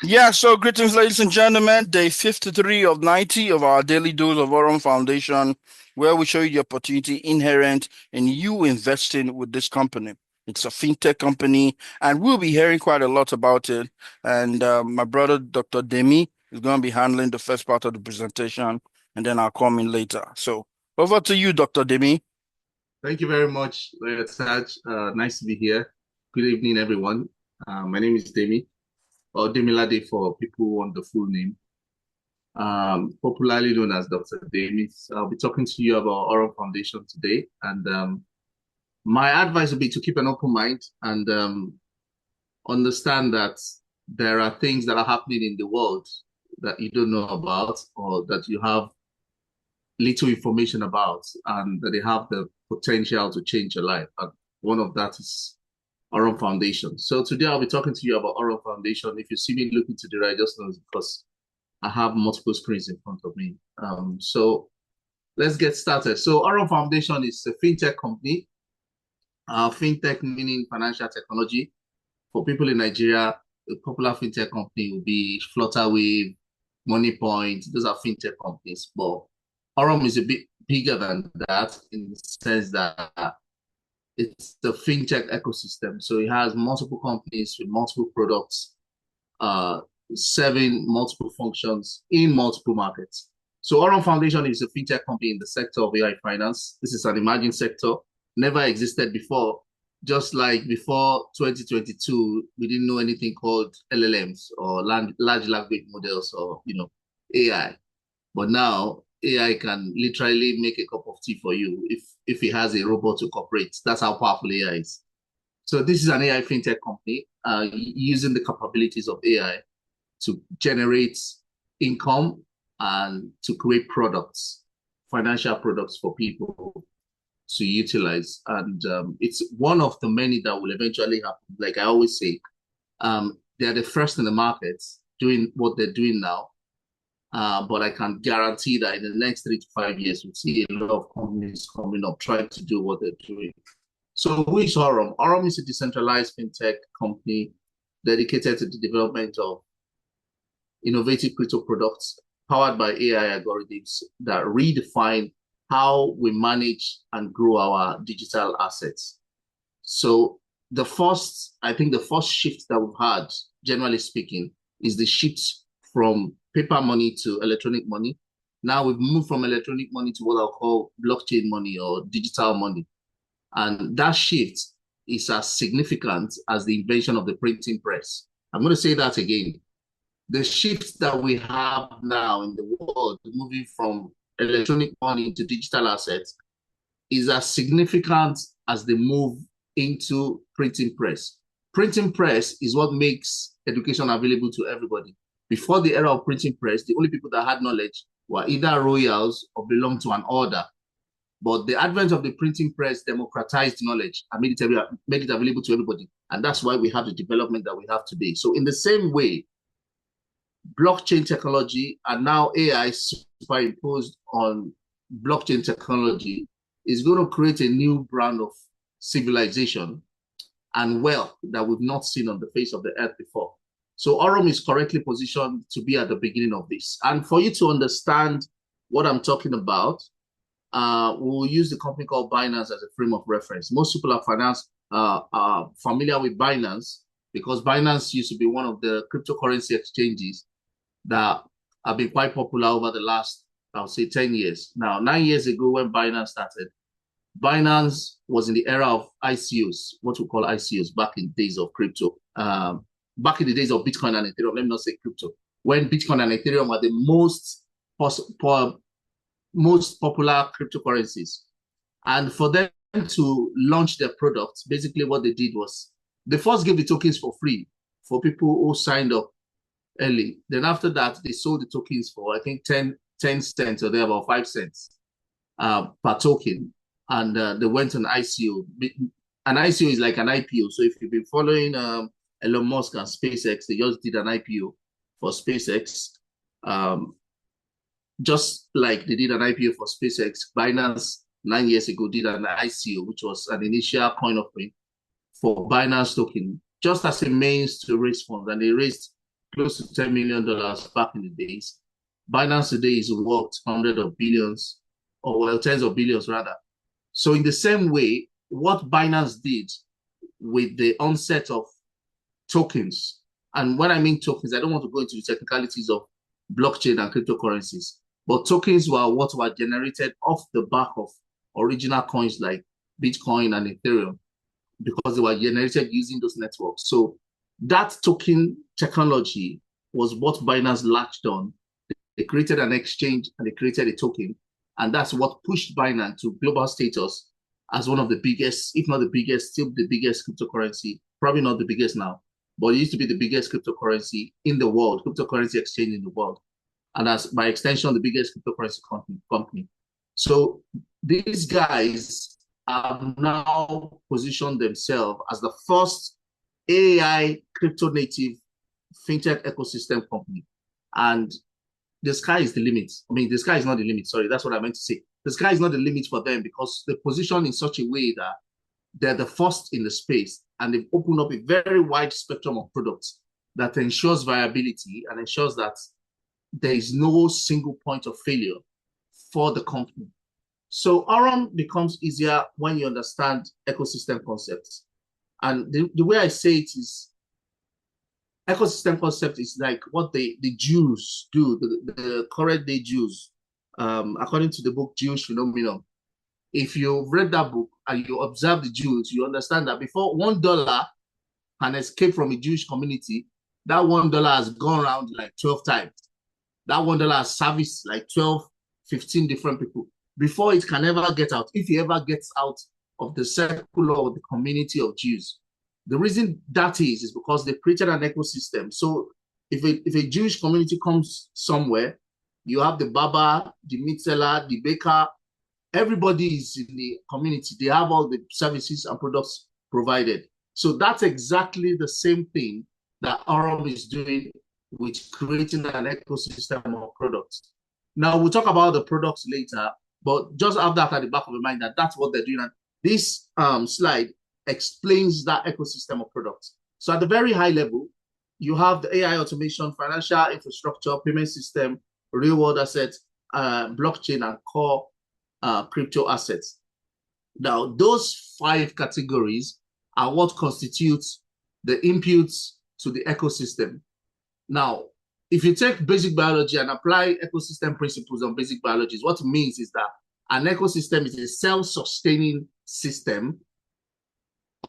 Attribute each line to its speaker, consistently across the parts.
Speaker 1: Yeah, so greetings, ladies and gentlemen. Day 53 of 90 of our daily dose of Aurum Foundation, where we show you the opportunity inherent in you investing with this company. It's a fintech company, and we'll be hearing quite a lot about it. And my brother, Dr. Demi, is going to be handling the first part of the presentation, and then I'll come in later. So over to you, Dr. Demi.
Speaker 2: Thank you very much, Taj. Nice to be here. Good evening, everyone. My name is Demi, or Demilade for people who want the full name, popularly known as Dr. Demi. So I'll be talking to you about Aurum Foundation today. And my advice would be to keep an open mind and understand that there are things that are happening in the world that you don't know about or that you have little information about, and that they have the potential to change your life. And one of that is Aurum Foundation. So today I'll be talking to you about Aurum Foundation. If you see me looking to the right, just know it's because I have multiple screens in front of me. So let's get started. So Aurum Foundation is a fintech company. Fintech meaning financial technology. For people in Nigeria, a popular fintech company will be Flutterwave, MoneyPoint. Those are fintech companies. But Aurum is a bit bigger than that in the sense that it's the fintech ecosystem. So it has multiple companies with multiple products, uh, serving multiple functions in multiple markets. So Aurum Foundation is a fintech company in the sector of AI finance. This is an emerging sector, never existed before. Just like before 2022, we didn't know anything called LLMs or large language models or AI. But now AI can literally make a cup of tea for you if it has a robot to cooperate. That's how powerful AI is. So this is an AI fintech company using the capabilities of AI to generate income and to create products, financial products for people to utilize. And it's one of the many that will eventually happen. Like I always say, they're the first in the market doing what they're doing now. But I can guarantee that in the next 3 to 5 years, we'll see a lot of companies coming up trying to do what they're doing. So who is Aurum? Aurum is a decentralized fintech company dedicated to the development of innovative crypto products powered by AI algorithms that redefine how we manage and grow our digital assets. So I think the first shift that we've had, generally speaking, is the shift from paper money to electronic money. Now we've moved from electronic money to what I'll call blockchain money or digital money. And that shift is as significant as the invention of the printing press. I'm going to say that again. The shift that we have now in the world, moving from electronic money to digital assets, is as significant as the move into printing press. Printing press is what makes education available to everybody. Before the era of printing press, the only people that had knowledge were either royals or belonged to an order. But the advent of the printing press democratized knowledge and made it available to everybody. And that's why we have the development that we have today. So in the same way, blockchain technology and now AI superimposed on blockchain technology is going to create a new brand of civilization and wealth that we've not seen on the face of the earth before. So Aurum is correctly positioned to be at the beginning of this. And for you to understand what I'm talking about, we'll use the company called Binance as a frame of reference. Most people are familiar with Binance because Binance used to be one of the cryptocurrency exchanges that have been quite popular over the last, I would say, 10 years. Now, 9 years ago when Binance started, Binance was in the era of ICOs, what we call ICOs, back in the days of crypto, back in the days of Bitcoin and Ethereum, let me not say crypto, when Bitcoin and Ethereum were the most popular cryptocurrencies. And for them to launch their products, basically what they did was they first gave the tokens for free for people who signed up early. Then after that, they sold the tokens for, I think, 10 cents or there about 5 cents per token. And they went on ICO. An ICO is like an IPO. So if you've been following Elon Musk and SpaceX, they just did an IPO for SpaceX. Just like they did an IPO for SpaceX, Binance 9 years ago did an ICO, which was an initial coin offering for Binance token, just as a means to raise funds. And they raised close to $10 million back in the days. Binance today is worth hundreds of billions, or well, tens of billions rather. So in the same way, what Binance did with the onset of tokens, and when I mean tokens, I don't want to go into the technicalities of blockchain and cryptocurrencies, but tokens were what were generated off the back of original coins like Bitcoin and Ethereum, because they were generated using those networks. So that token technology was what Binance latched on. They created an exchange and they created a token. And that's what pushed Binance to global status as one of the biggest, if not the biggest, still the biggest cryptocurrency, probably not the biggest now, but it used to be the biggest cryptocurrency in the world, cryptocurrency exchange in the world. And as by extension, the biggest cryptocurrency company. So these guys have now positioned themselves as the first AI crypto native fintech ecosystem company. And the sky is the limit. I mean, the sky is not the limit. Sorry, that's what I meant to say. The sky is not the limit for them because they position in such a way that they're the first in the space and they've opened up a very wide spectrum of products that ensures viability and ensures that there is no single point of failure for the company. So Aurum becomes easier when you understand ecosystem concepts. And the way I say it is, ecosystem concept is like what the Jews do, the current day Jews, according to the book Jewish Phenomenon. If you've read that book and you observe the Jews, you understand that before $1 can escape from a Jewish community, that $1 has gone around like 12 times. That $1 has serviced like 12, 15 different people before it can ever get out. If it ever gets out of the circle of the community of Jews. The reason that is because they created an ecosystem. So if a Jewish community comes somewhere, you have the barber, the meat seller, the baker, everybody is in the community. They have all the services and products provided. So that's exactly the same thing that Aurum is doing with creating an ecosystem of products. Now, we'll talk about the products later, but just have that at the back of your mind that that's what they're doing. And this slide explains that ecosystem of products. So at the very high level, you have the AI automation, financial infrastructure, payment system, real world assets, blockchain, and core crypto assets. Now, those 5 categories are what constitutes the inputs to the ecosystem. Now, if you take basic biology and apply ecosystem principles on basic biology, what it means is that an ecosystem is a self-sustaining system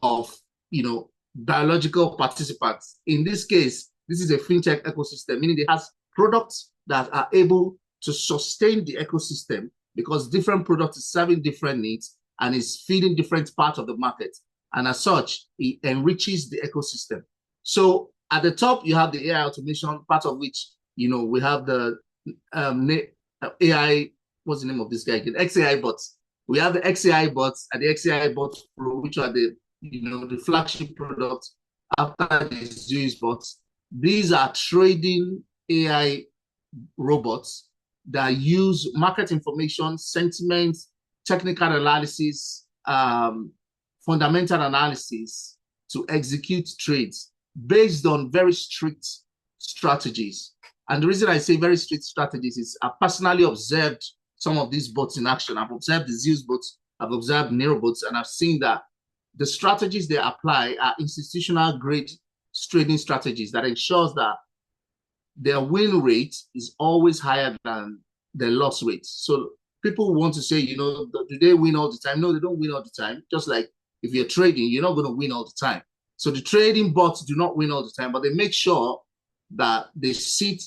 Speaker 2: of, biological participants. In this case, this is a fintech ecosystem, meaning it has products that are able to sustain the ecosystem because different products is serving different needs and is feeding different parts of the market. And as such, it enriches the ecosystem. So at the top, you have the AI automation, part of which, we have the AI, what's the name of this guy again? XAI bots. We have the XAI bots and the XAI bots Pro, which are the flagship products after the Zeus bots. These are trading AI robots that use market information, sentiment, technical analysis, fundamental analysis to execute trades based on very strict strategies. And the reason I say very strict strategies is I personally observed some of these bots in action. I've observed the Zeus bots, I've observed Nero bots, and I've seen that the strategies they apply are institutional grade trading strategies that ensures that their win rate is always higher than their loss rate. So people want to say, do they win all the time? No, they don't win all the time. Just like if you're trading, you're not going to win all the time. So the trading bots do not win all the time, but they make sure that they sit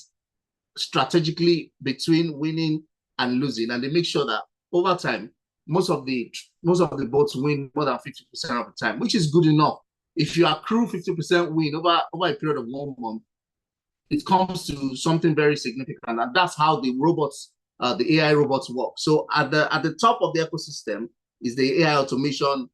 Speaker 2: strategically between winning and losing, and they make sure that over time, most of the bots win more than 50% of the time, which is good enough. If you accrue 50% win over a period of 1 month, it comes to something very significant, and that's how the robots, the AI robots work. So at the top of the ecosystem is the AI automation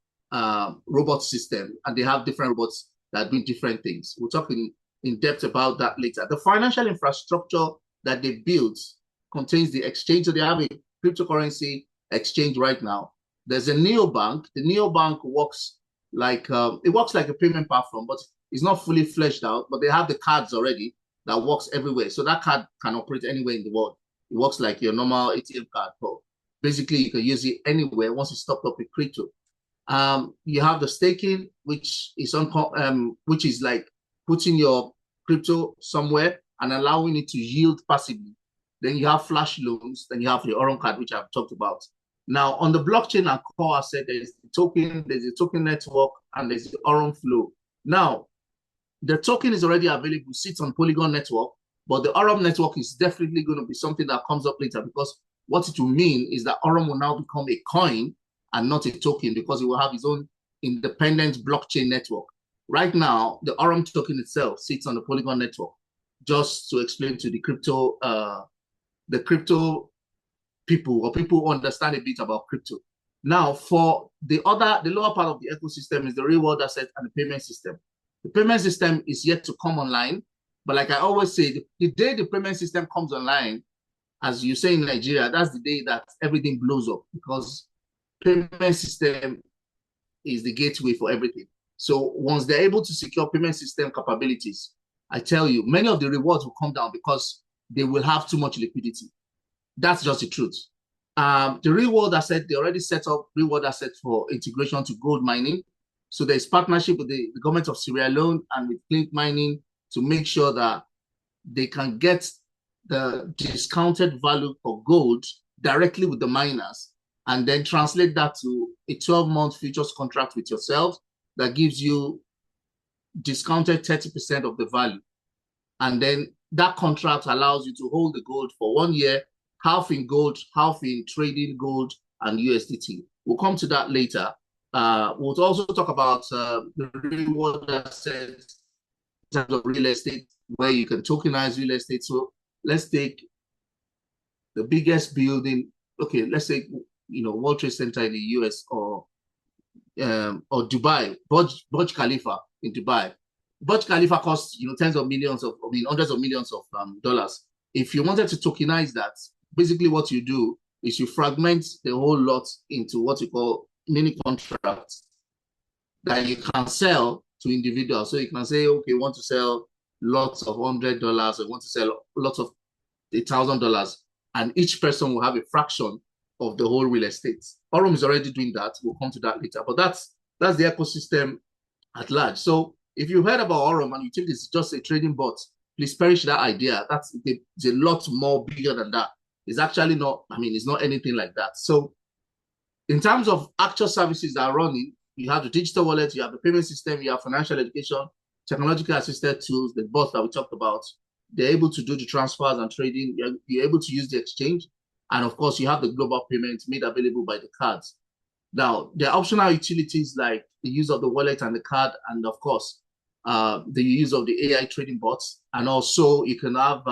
Speaker 2: robot system, and they have different robots that do different things. We'll talk in depth about that later. The financial infrastructure that they built contains the exchange. So they have a cryptocurrency exchange right now. There's a neobank. The neobank works like a payment platform, but it's not fully fleshed out. But they have the cards already. that works everywhere. So that card can operate anywhere in the world. It works like your normal ATM card, but basically you can use it anywhere once it's stocked up with crypto. You have the staking, which is like putting your crypto somewhere and allowing it to yield passively. Then you have flash loans. Then you have the Aurum card, which I've talked about. Now, on the blockchain and core asset, there's a token network, and there's the Aurum flow. Now, the token is already available, sits on Polygon network, but the Aurum network is definitely going to be something that comes up later, because what it will mean is that Aurum will now become a coin and not a token, because it will have its own independent blockchain network. Right now, the Aurum token itself sits on the Polygon network. Just to explain to the crypto people, or people who understand a bit about crypto. Now, for the lower part of the ecosystem is the real world asset and the payment system. The payment system is yet to come online, but like I always say, the day the payment system comes online, as you say in Nigeria, that's the day that everything blows up, because payment system is the gateway for everything. So once they're able to secure payment system capabilities, I tell you, many of the rewards will come down because they will have too much liquidity. That's just the truth. The real world asset, they already set up real world asset for integration to gold mining. So there's partnership with the government of Sierra Leone and with Flink Mining to make sure that they can get the discounted value for gold directly with the miners, and then translate that to a 12-month futures contract with yourself that gives you discounted 30% of the value. And then that contract allows you to hold the gold for 1 year, half in gold, half in trading gold and USDT. We'll come to that later. We'll also talk about the real world assets in terms of real estate, where you can tokenize real estate. So let's take the biggest building. Okay, let's say World Trade Center in the US, or Dubai, Burj Khalifa in Dubai. Burj Khalifa costs tens of millions of, hundreds of millions of dollars. If you wanted to tokenize that, basically what you do is you fragment the whole lot into what you call mini contracts that you can sell to individuals. So you can say, okay, want to sell lots of $100, or want to sell lots of $1,000, and each person will have a fraction of the whole real estate. Aurum is already doing that. We'll come to that later. But that's the ecosystem at large. So if you heard about Aurum and you think it's just a trading bot, please perish that idea. It's a lot more bigger than that. It's actually not, it's not anything like that. So in terms of actual services that are running, you have the digital wallet, you have the payment system, you have financial education, technological assisted tools, the bots that we talked about. They're able to do the transfers and trading. You're able to use the exchange. And of course, you have the global payments made available by the cards. Now, there are optional utilities like the use of the wallet and the card, and of course, the use of the AI trading bots. And also, you can have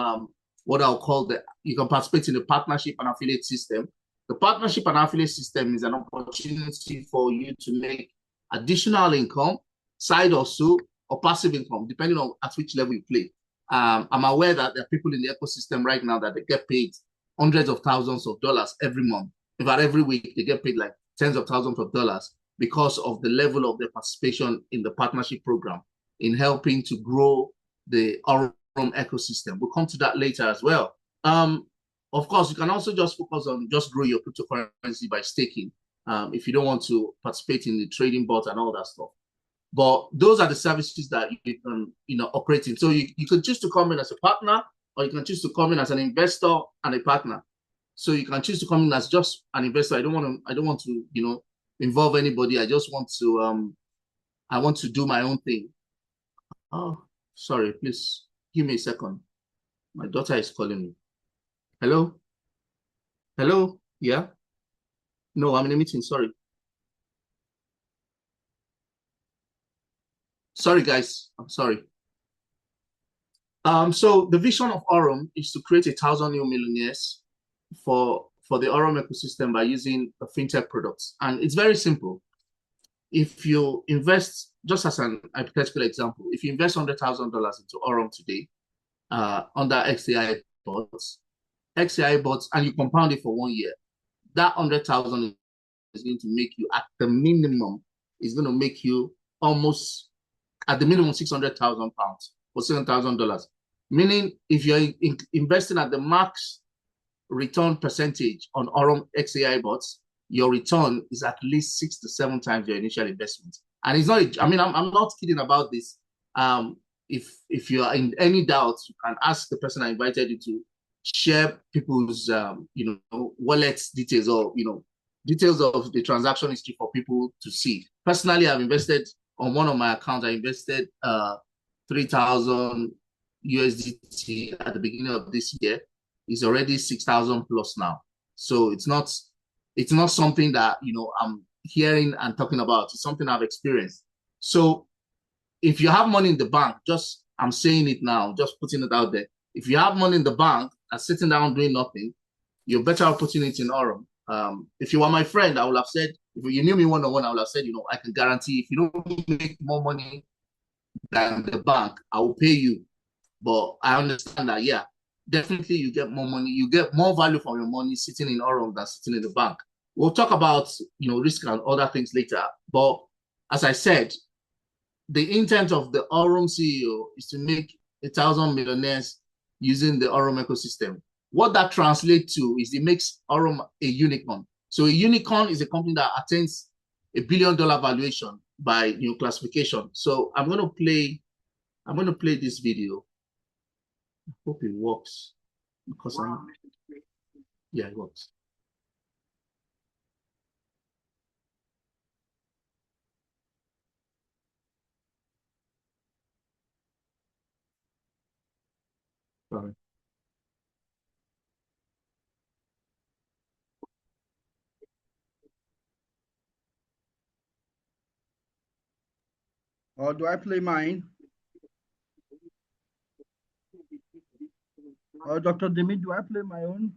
Speaker 2: what I'll call you can participate in the partnership and affiliate system. The partnership and affiliate system is an opportunity for you to make additional income, side hustle, or passive income, depending on at which level you play. I'm aware that there are people in the ecosystem right now that they get paid hundreds of thousands of dollars every month. In fact, every week they get paid like tens of thousands of dollars because of the level of their participation in the partnership program in helping to grow the Aurum ecosystem. We'll come to that later as well. Of course, you can also just focus on just grow your cryptocurrency by staking if you don't want to participate in the trading bot and all that stuff. But those are the services that you can operate in. So you can choose to come in as a partner, or you can choose to come in as an investor and a partner. So you can choose to come in as just an investor. I don't want to involve anybody. I just want to I want to do my own thing. Oh, sorry, please give me a second. My daughter is calling me. Hello? Hello? Yeah? No, I'm in a meeting, sorry. Sorry, guys. I'm sorry. So the vision of Aurum is to create 1,000 new millionaires for the Aurum ecosystem by using the fintech products. And it's very simple. If you invest, just as an hypothetical example, if you invest $100,000 into Aurum today under XAI bots, and you compound it for 1 year, that 100,000 is going to make you, at the minimum, is going to make you almost, at the minimum, 600,000 pounds or $7,000. Meaning, if you're investing at the max return percentage on Aurum XAI bots, your return is at least 6 to 7 times your initial investment. And it's not, I mean, I'm not kidding about this. If you are in any doubt, you can ask the person I invited you to share people's, wallet details, or, details of the transaction history for people to see. Personally, I've invested on one of my accounts. I invested 3,000 USDT at the beginning of this year. Is already 6,000 plus now. So it's not something that I'm hearing and talking about. It's something I've experienced. So if you have money in the bank, I'm saying it now, just putting it out there. If you have money in the bank and sitting down doing nothing, you're better off putting it in Aurum. If you were my friend, I would have said, if you knew me one-on-one, I would have said, I can guarantee if you don't make more money than the bank, I will pay you. But I understand that, yeah, definitely you get more money, you get more value for your money sitting in Aurum than sitting in the bank. We'll talk about risk and other things later. But as I said, the intent of the Aurum CEO is to make 1,000 millionaires using the Aurum ecosystem. What that translates to is it makes Aurum a unicorn. So a unicorn is a company that attains $1 billion valuation by classification. So I'm going to play this video. I hope it works because yeah, it works. Sorry.
Speaker 1: Or do I play mine? Or Dr. Demi, do I play my own?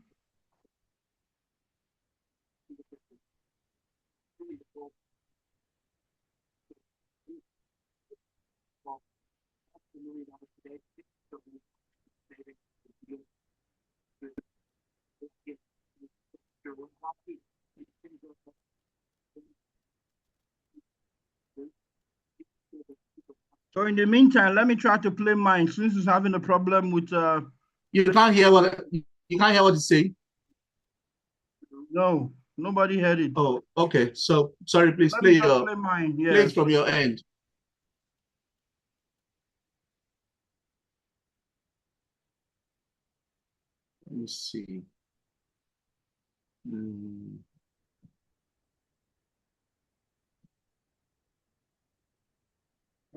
Speaker 1: So in the meantime, let me try to play mine since it's having a problem with
Speaker 2: You can't hear what it's saying?
Speaker 1: No, nobody heard it.
Speaker 2: Oh, okay. So sorry, please
Speaker 1: play mine. Yeah.
Speaker 2: Play it from your end. Let me see.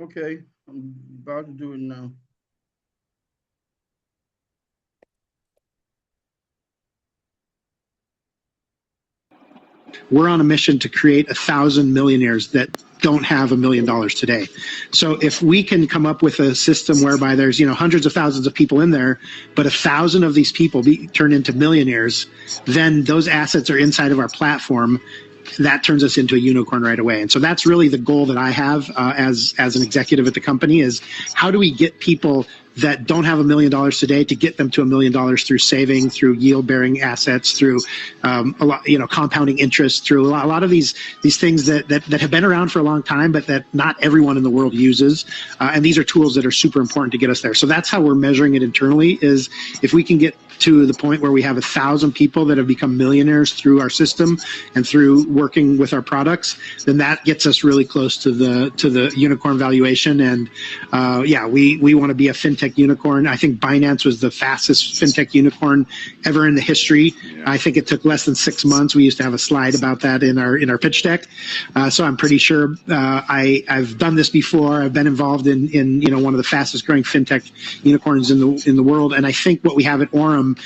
Speaker 1: Okay, I'm about to do it now.
Speaker 3: We're on a mission to create 1,000 millionaires that don't have $1 million today. So if we can come up with a system whereby there's hundreds of thousands of people in there, but 1,000 of these people turn into millionaires, then those assets are inside of our platform. That turns us into a unicorn right away. And so that's really the goal that I have as an executive at the company is how do we get people that don't have $1 million today to get them to $1 million through saving, through yield-bearing assets, through a lot, compounding interest, through a lot of these things that have been around for a long time, but that not everyone in the world uses. And these are tools that are super important to get us there. So that's how we're measuring it internally is if we can get to the point where we have 1,000 people that have become millionaires through our system and through working with our products, then that gets us really close to the unicorn valuation. And we want to be a fintech unicorn. I think Binance was the fastest fintech unicorn ever in the history. Yeah. I think it took less than 6 months. We used to have a slide about that in our pitch deck. So I'm pretty sure I've done this before. I've been involved in one of the fastest growing fintech unicorns in the world. And I think what we have at Aurum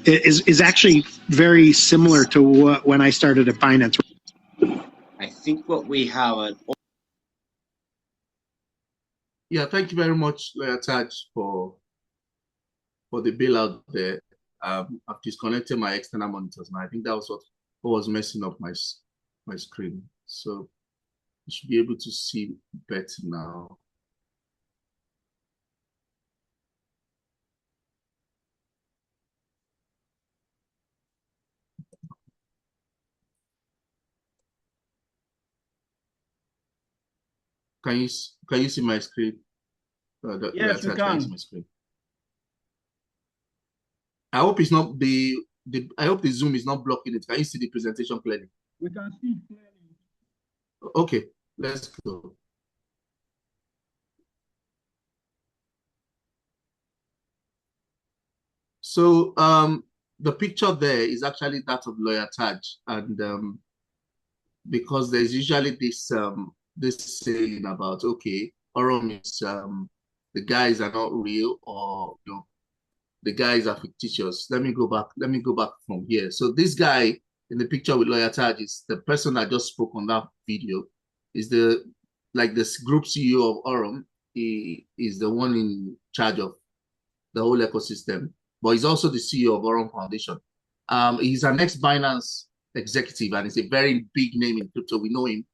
Speaker 3: is actually very similar to when I started at Binance.
Speaker 4: I think what we have at
Speaker 2: thank you very much, Lawyer Taj, for the bailout there. I've disconnected my external monitors now. I think that was what was messing up my screen. So you should be able to see better now. Can you see my screen?
Speaker 1: Yes, you can.
Speaker 2: My screen. I hope it's not I hope the Zoom is not blocking it. Can you see the presentation clearly?
Speaker 1: We can see it clearly.
Speaker 2: Okay, let's go. So the picture there is actually that of Lawyer Taj, and because there's usually this saying about, okay, Aurum is the guys are not real, or the guys are fictitious. Let me go back from here. So this guy in the picture with Lawyer Taj is the person that just spoke on that video, is this group CEO of Aurum. He is the one in charge of the whole ecosystem, but he's also the CEO of Aurum Foundation. He's an ex-Binance executive, and he's a very big name in crypto. We know him.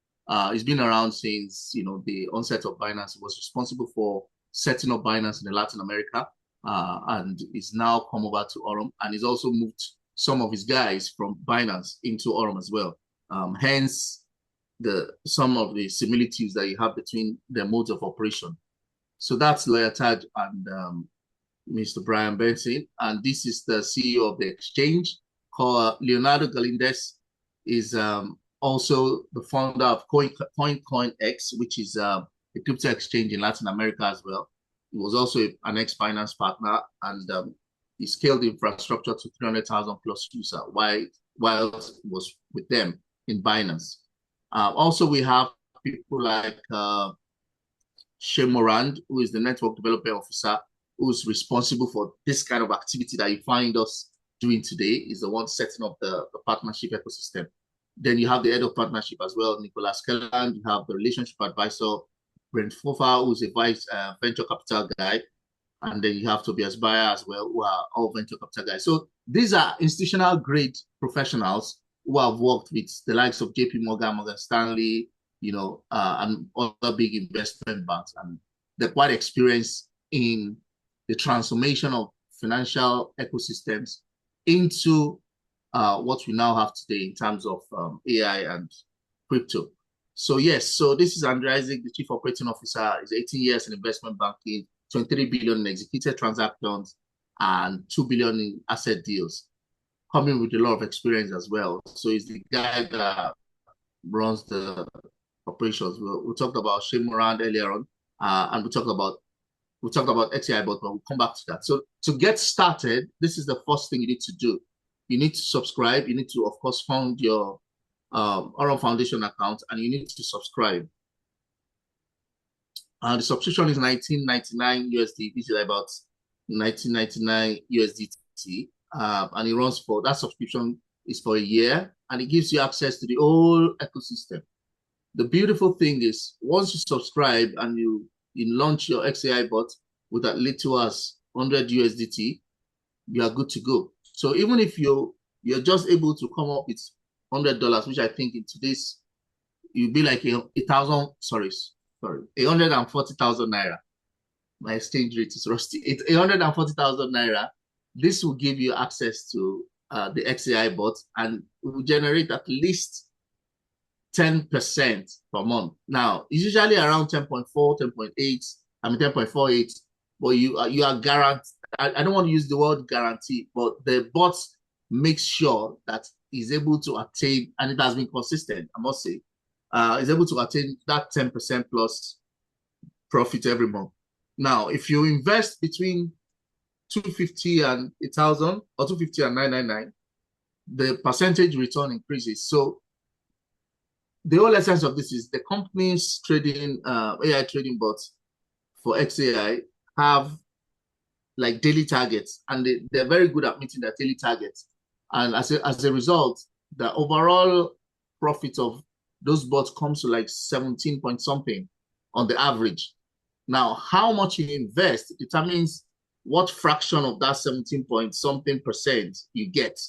Speaker 2: He's been around since the onset of Binance. He was responsible for setting up Binance in Latin America, and he's now come over to Aurum, and he's also moved some of his guys from Binance into Aurum as well. Hence, some of the similitudes that you have between their modes of operation. So that's Lawyer Taj and Mr. Brian Benson, and this is the CEO of the exchange called Leonardo Galindez. Is also the founder of CoinX, which is a crypto exchange in Latin America as well. He was also an ex-Binance partner, and he scaled the infrastructure to 300,000 plus users while he was with them in Binance. Also, we have people like Shay Morand, who is the network development officer, who's responsible for this kind of activity that you find us doing today, is the one setting up the partnership ecosystem. Then you have the head of partnership as well, Nicholas Kelland. You have the relationship advisor, Brent Fofa, who's a vice venture capital guy. And then you have Tobias Bayer as well, who are all venture capital guys. So these are institutional grade professionals who have worked with the likes of JP Morgan, Morgan Stanley, and other big investment banks. And they're quite experienced in the transformation of financial ecosystems into what we now have today in terms of AI and crypto. So yes, so this is Andrew Isaac, the Chief Operating Officer. He's 18 years in investment banking, 23 billion in executed transactions, and 2 billion in asset deals, coming with a lot of experience as well. So he's the guy that runs the operations. We talked about Shay Morand earlier on, and we talked about XAI, but we'll come back to that. So to get started, this is the first thing you need to do. You need to subscribe. You need to, of course, fund your Aurum Foundation account, and you need to subscribe. The subscription is 19.99 USD, which is about 19.99 USDT, and it runs for that subscription is for a year, and it gives you access to the whole ecosystem. The beautiful thing is, once you subscribe and you launch your XAI bot with as little as 100 USDT, you are good to go. So even if you're just able to come up with $100, which I think in today's, you'll be like 140,000 naira. My exchange rate is rusty. It's 140,000 naira. This will give you access to the XAI bot, and will generate at least 10% per month. Now, it's usually around 10.4, 10.8, 10.48, but you are guaranteed. I don't want to use the word guarantee, but the bot makes sure that he's able to attain, and it has been consistent, I must say, is able to attain that 10% plus profit every month. Now, if you invest between 250 and 1,000 or 250 and 999, the percentage return increases. So the whole essence of this is the companies trading AI trading bots for XAI have like daily targets, and they're very good at meeting their daily targets. And as a result, the overall profit of those bots comes to like 17 point something on the average. Now, how much you invest determines what fraction of that 17 point something percent you get.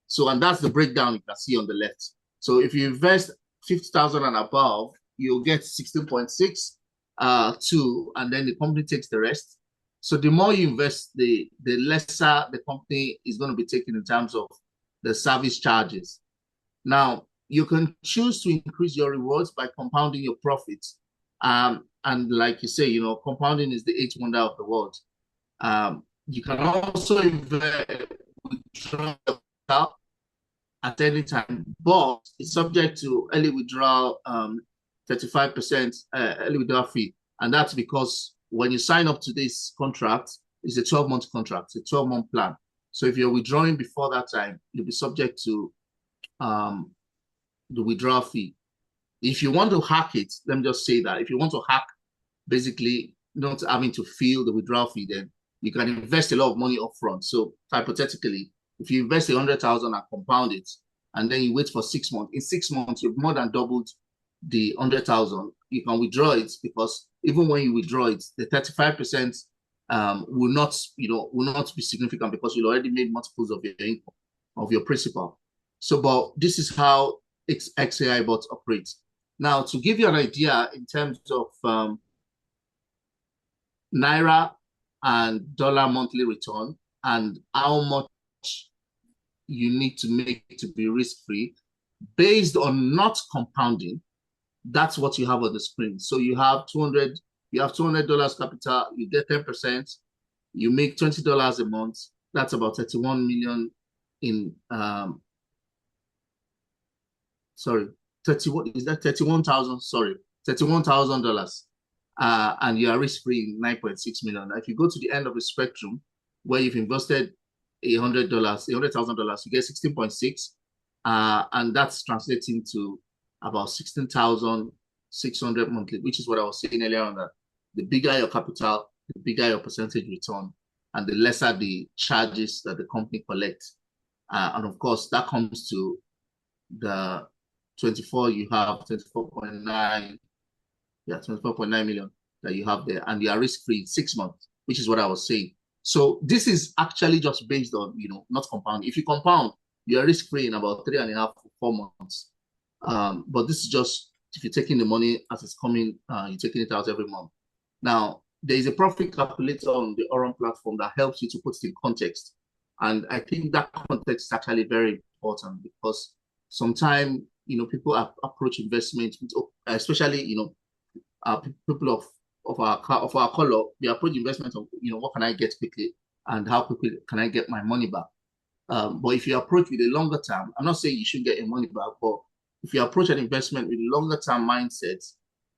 Speaker 2: So, and that's the breakdown you can see on the left. So if you invest 50,000 and above, you'll get 16.6 and then the company takes the rest. So the more you invest, the lesser the company is going to be taking in terms of the service charges. Now, you can choose to increase your rewards by compounding your profits. And like you say, compounding is the eighth wonder of the world. You can also invest, withdraw at any time, but it's subject to early withdrawal, 35% early withdrawal fee. And that's because when you sign up to this contract, it's a 12-month contract, it's a 12-month plan. So if you're withdrawing before that time, you'll be subject to the withdrawal fee. If you want to hack it, let me just say that if you want to hack, basically not having to feel the withdrawal fee, then you can invest a lot of money upfront. So hypothetically, if you invest 100,000 and compound it, and then you wait for 6 months, in 6 months you've more than doubled the 100,000. You can withdraw it, because even when you withdraw it, the 35% will not be significant, because you'll already made multiples of your income, of your principal. So, but this is how XAI bots operates. Now, to give you an idea in terms of Naira and dollar monthly return and how much you need to make to be risk-free, based on not compounding, that's what you have on the screen. So you have $200 capital, you get 10%, you make $20 a month. That's about 31 million in $31,000. And you are risk-free in 9.6 million. Now, if you go to the end of the spectrum, where you've invested $100,000, you get 16.6, and that's translating to about 16,600 monthly, which is what I was saying earlier on, that the bigger your capital, the bigger your percentage return, and the lesser the charges that the company collects. And of course, that comes to the 24, you have 24.9 million that you have there, and you are risk-free in 6 months, which is what I was saying. So this is actually just based on, not compound. If you compound, you are risk-free in about 3.5 to 4 months. But this is just if you're taking the money as it's coming, you're taking it out every month. Now, there is a profit calculator on the Aurum platform that helps you to put it in context. And I think that context is actually very important, because sometimes, people approach investment, especially, people of our color, they approach investment of, what can I get quickly and how quickly can I get my money back? But if you approach with a longer term, I'm not saying you should get your money back, but if you approach an investment with a longer term mindset,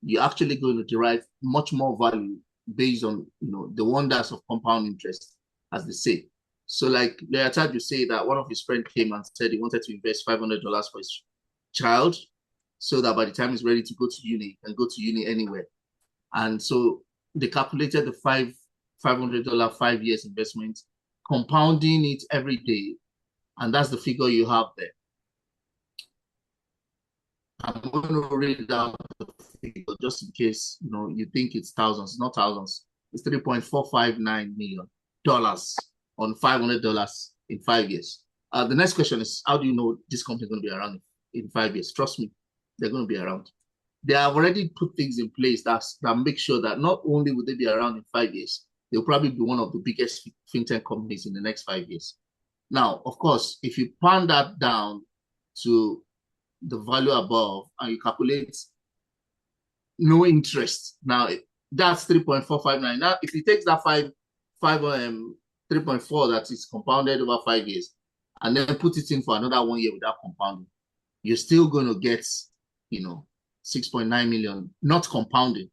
Speaker 2: you're actually going to derive much more value based on, the wonders of compound interest, as they say. So like Leotard, you say that one of his friends came and said he wanted to invest $500 for his child, so that by the time he's ready to go to uni, he can go to uni anywhere. And so they calculated the $500 5 years investment, compounding it every day. And that's the figure you have there. I'm going to read out the figure just in case, you think it's thousands. It's not thousands. It's $3.459 million on $500 in 5 years. The next question is, how do you know this company is going to be around in 5 years? Trust me, they're going to be around. They have already put things in place that make sure that not only will they be around in 5 years, they'll probably be one of the biggest fintech companies in the next 5 years. Now, of course, if you pan that down to the value above and you calculate no interest, now that's 3.459. Now, if you take that 3.4 that is compounded over 5 years and then put it in for another 1 year without compounding, you're still going to get, 6.9 million, not compounding.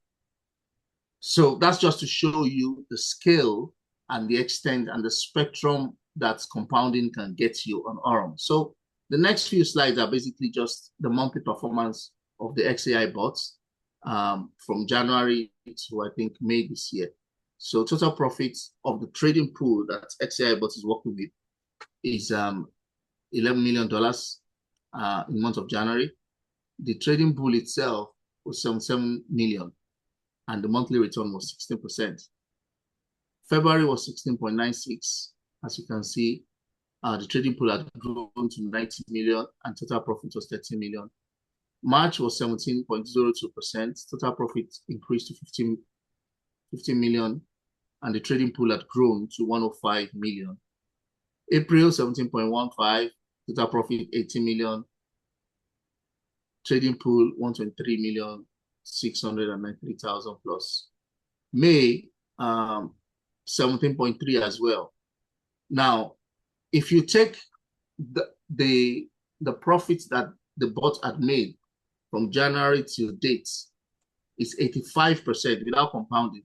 Speaker 2: So that's just to show you the scale and the extent and the spectrum that compounding can get you on Aurum. So the next few slides are basically just the monthly performance of the XAI bots from January to, I think, May this year. So total profits of the trading pool that XAI bots is working with is $11 million in the month of January. The trading pool itself was 77 million, and the monthly return was 16%. February was 16.96. As you can see, the trading pool had grown to 90 million, and total profit was 13 million. March was 17.02%. Total profit increased to 15 million, and the trading pool had grown to 105 million. April, 17.15. Total profit, 18 million. Trading pool, 123,693,000 plus. May, 17.3 as well. Now, if you take the profits that the bot had made from January till date, it's 85% without compounding.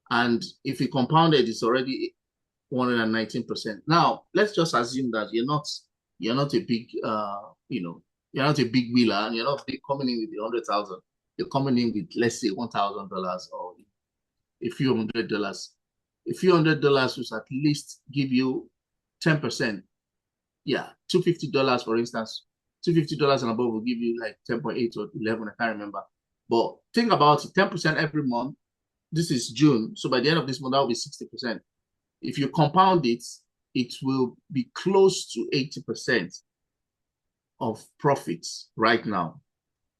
Speaker 2: And if you compounded, it's already 119%. Now, let's just assume that you're not a big you're not a big wheeler, and you're not coming in with the 100,000. You're coming in with, let's say, $1,000 or a few $100. A few $100 will at least give you 10%. Yeah, $250, for instance. $250 and above will give you like 10.8 or 11, I can't remember. But think about it, 10% every month. This is June, so by the end of this month, that will be 60%. If you compound it, it will be close to 80% of profits right now.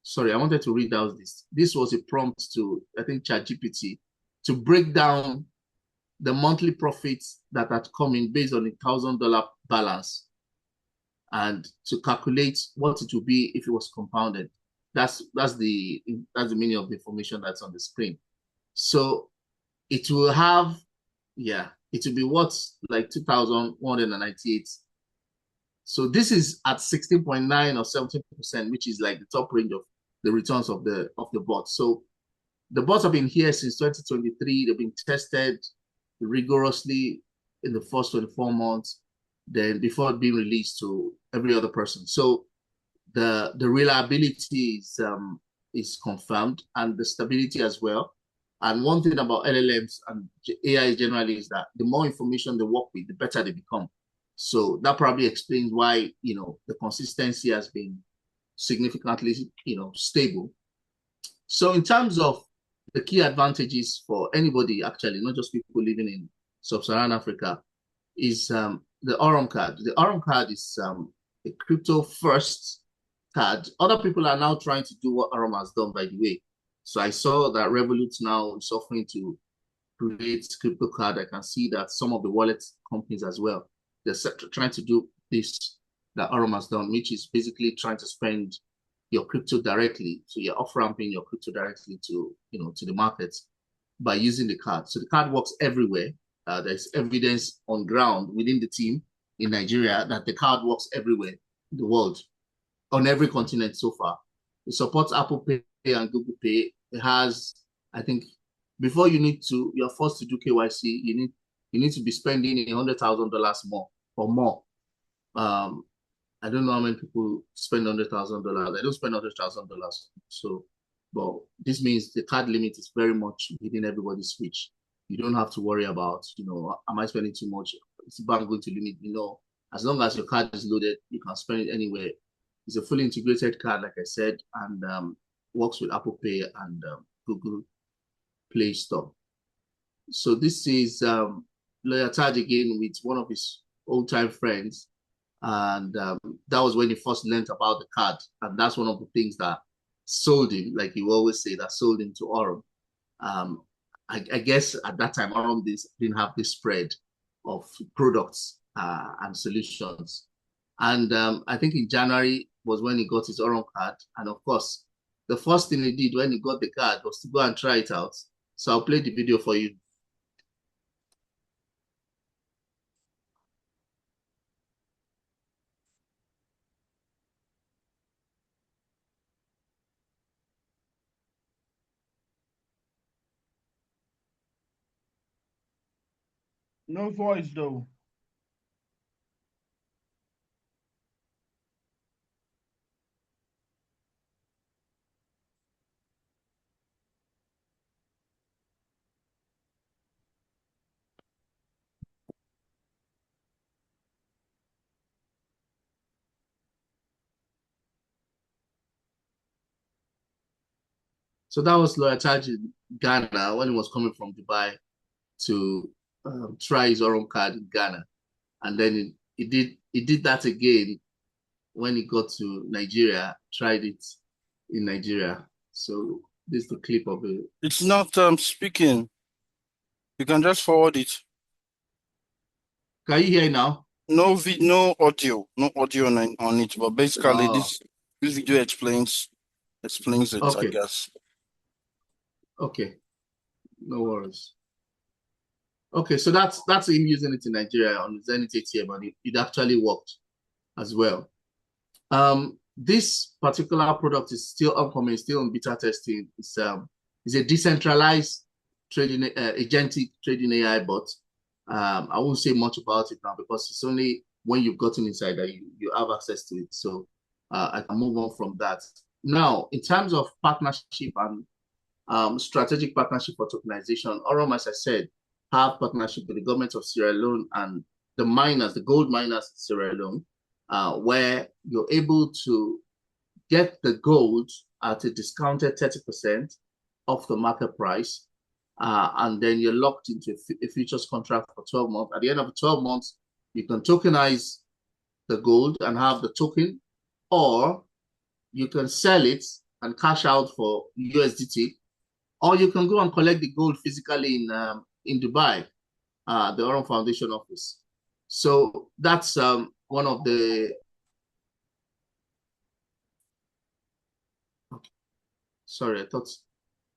Speaker 2: Sorry, I wanted to read out this. This was a prompt to, I think, ChatGPT to break down the monthly profits that had come in based on $1,000 balance and to calculate what it would be if it was compounded. That's the meaning of the information that's on the screen. So it will have, it will be what, like 2,198. So this is at 16.9 or 17%, which is like the top range of the returns of the bot. So the bots have been here since 2023. They've been tested rigorously in the first 24 months, then before being released to every other person. So the reliability is confirmed, and the stability as well. And one thing about LLMs and AI generally is that the more information they work with, the better they become. So that probably explains why, the consistency has been significantly, stable. So in terms of the key advantages for anybody, actually, not just people living in sub-Saharan Africa, is the Aurum card. The Aurum card is a crypto-first card. Other people are now trying to do what Aurum has done, by the way. So I saw that Revolut now is offering to create crypto card. I can see that some of the wallet companies as well, they're trying to do this that Aurum has done, which is basically trying to spend your crypto directly. So you're off-ramping your crypto directly to, to the markets by using the card. So the card works everywhere. There's evidence on ground within the team in Nigeria that the card works everywhere in the world, on every continent so far. It supports Apple Pay and Google Pay. It has, I think, before you're forced to do KYC, you need to be spending $100,000 more or more. I don't know how many people spend $100,000. I don't spend $100,000. So, but this means the card limit is very much within everybody's reach. You don't have to worry about, am I spending too much? Is the bank going to limit? As long as your card is loaded, you can spend it anywhere. It's a fully integrated card, like I said, and works with Apple Pay and Google Play Store. So this is Lawyer Taj again with one of his old-time friends. And that was when he first learned about the card. And that's one of the things that sold him, like you always say, that sold him to Aurum. I guess at that time, Aurum didn't have this spread of products and solutions. And I think in January was when he got his Aurum card. And of course, the first thing he did when he got the card was to go and try it out. So I'll play the video for you.
Speaker 1: No voice though.
Speaker 2: So that was Lawyer Taj in Ghana when he was coming from Dubai to try his Aurum card in Ghana. And then he did that again when he got to Nigeria, tried it in Nigeria. So this is the clip of it.
Speaker 1: It's not speaking. You can just forward it.
Speaker 2: Can you hear now?
Speaker 1: No audio on it. But basically, this video explains it,
Speaker 2: Okay.
Speaker 1: I guess.
Speaker 2: Okay, no worries. Okay, so that's him using it in Nigeria on Zenith ATM, and it actually worked as well. This particular product is still upcoming, still in beta testing. It's a decentralized trading agentic trading AI bot. I won't say much about it now because it's only when you've gotten inside that you have access to it. So I can move on from that. Now, in terms of partnership and strategic partnership for tokenization, Aurum, as I said, have partnership with the government of Sierra Leone and the miners, the gold miners in Sierra Leone, where you're able to get the gold at a discounted 30% of the market price. And then you're locked into a futures contract for 12 months. At the end of the 12 months, you can tokenize the gold and have the token, or you can sell it and cash out for USDT, or you can go and collect the gold physically in Dubai, the Aurum Foundation office. So that's one of the. Okay. Sorry, I thought.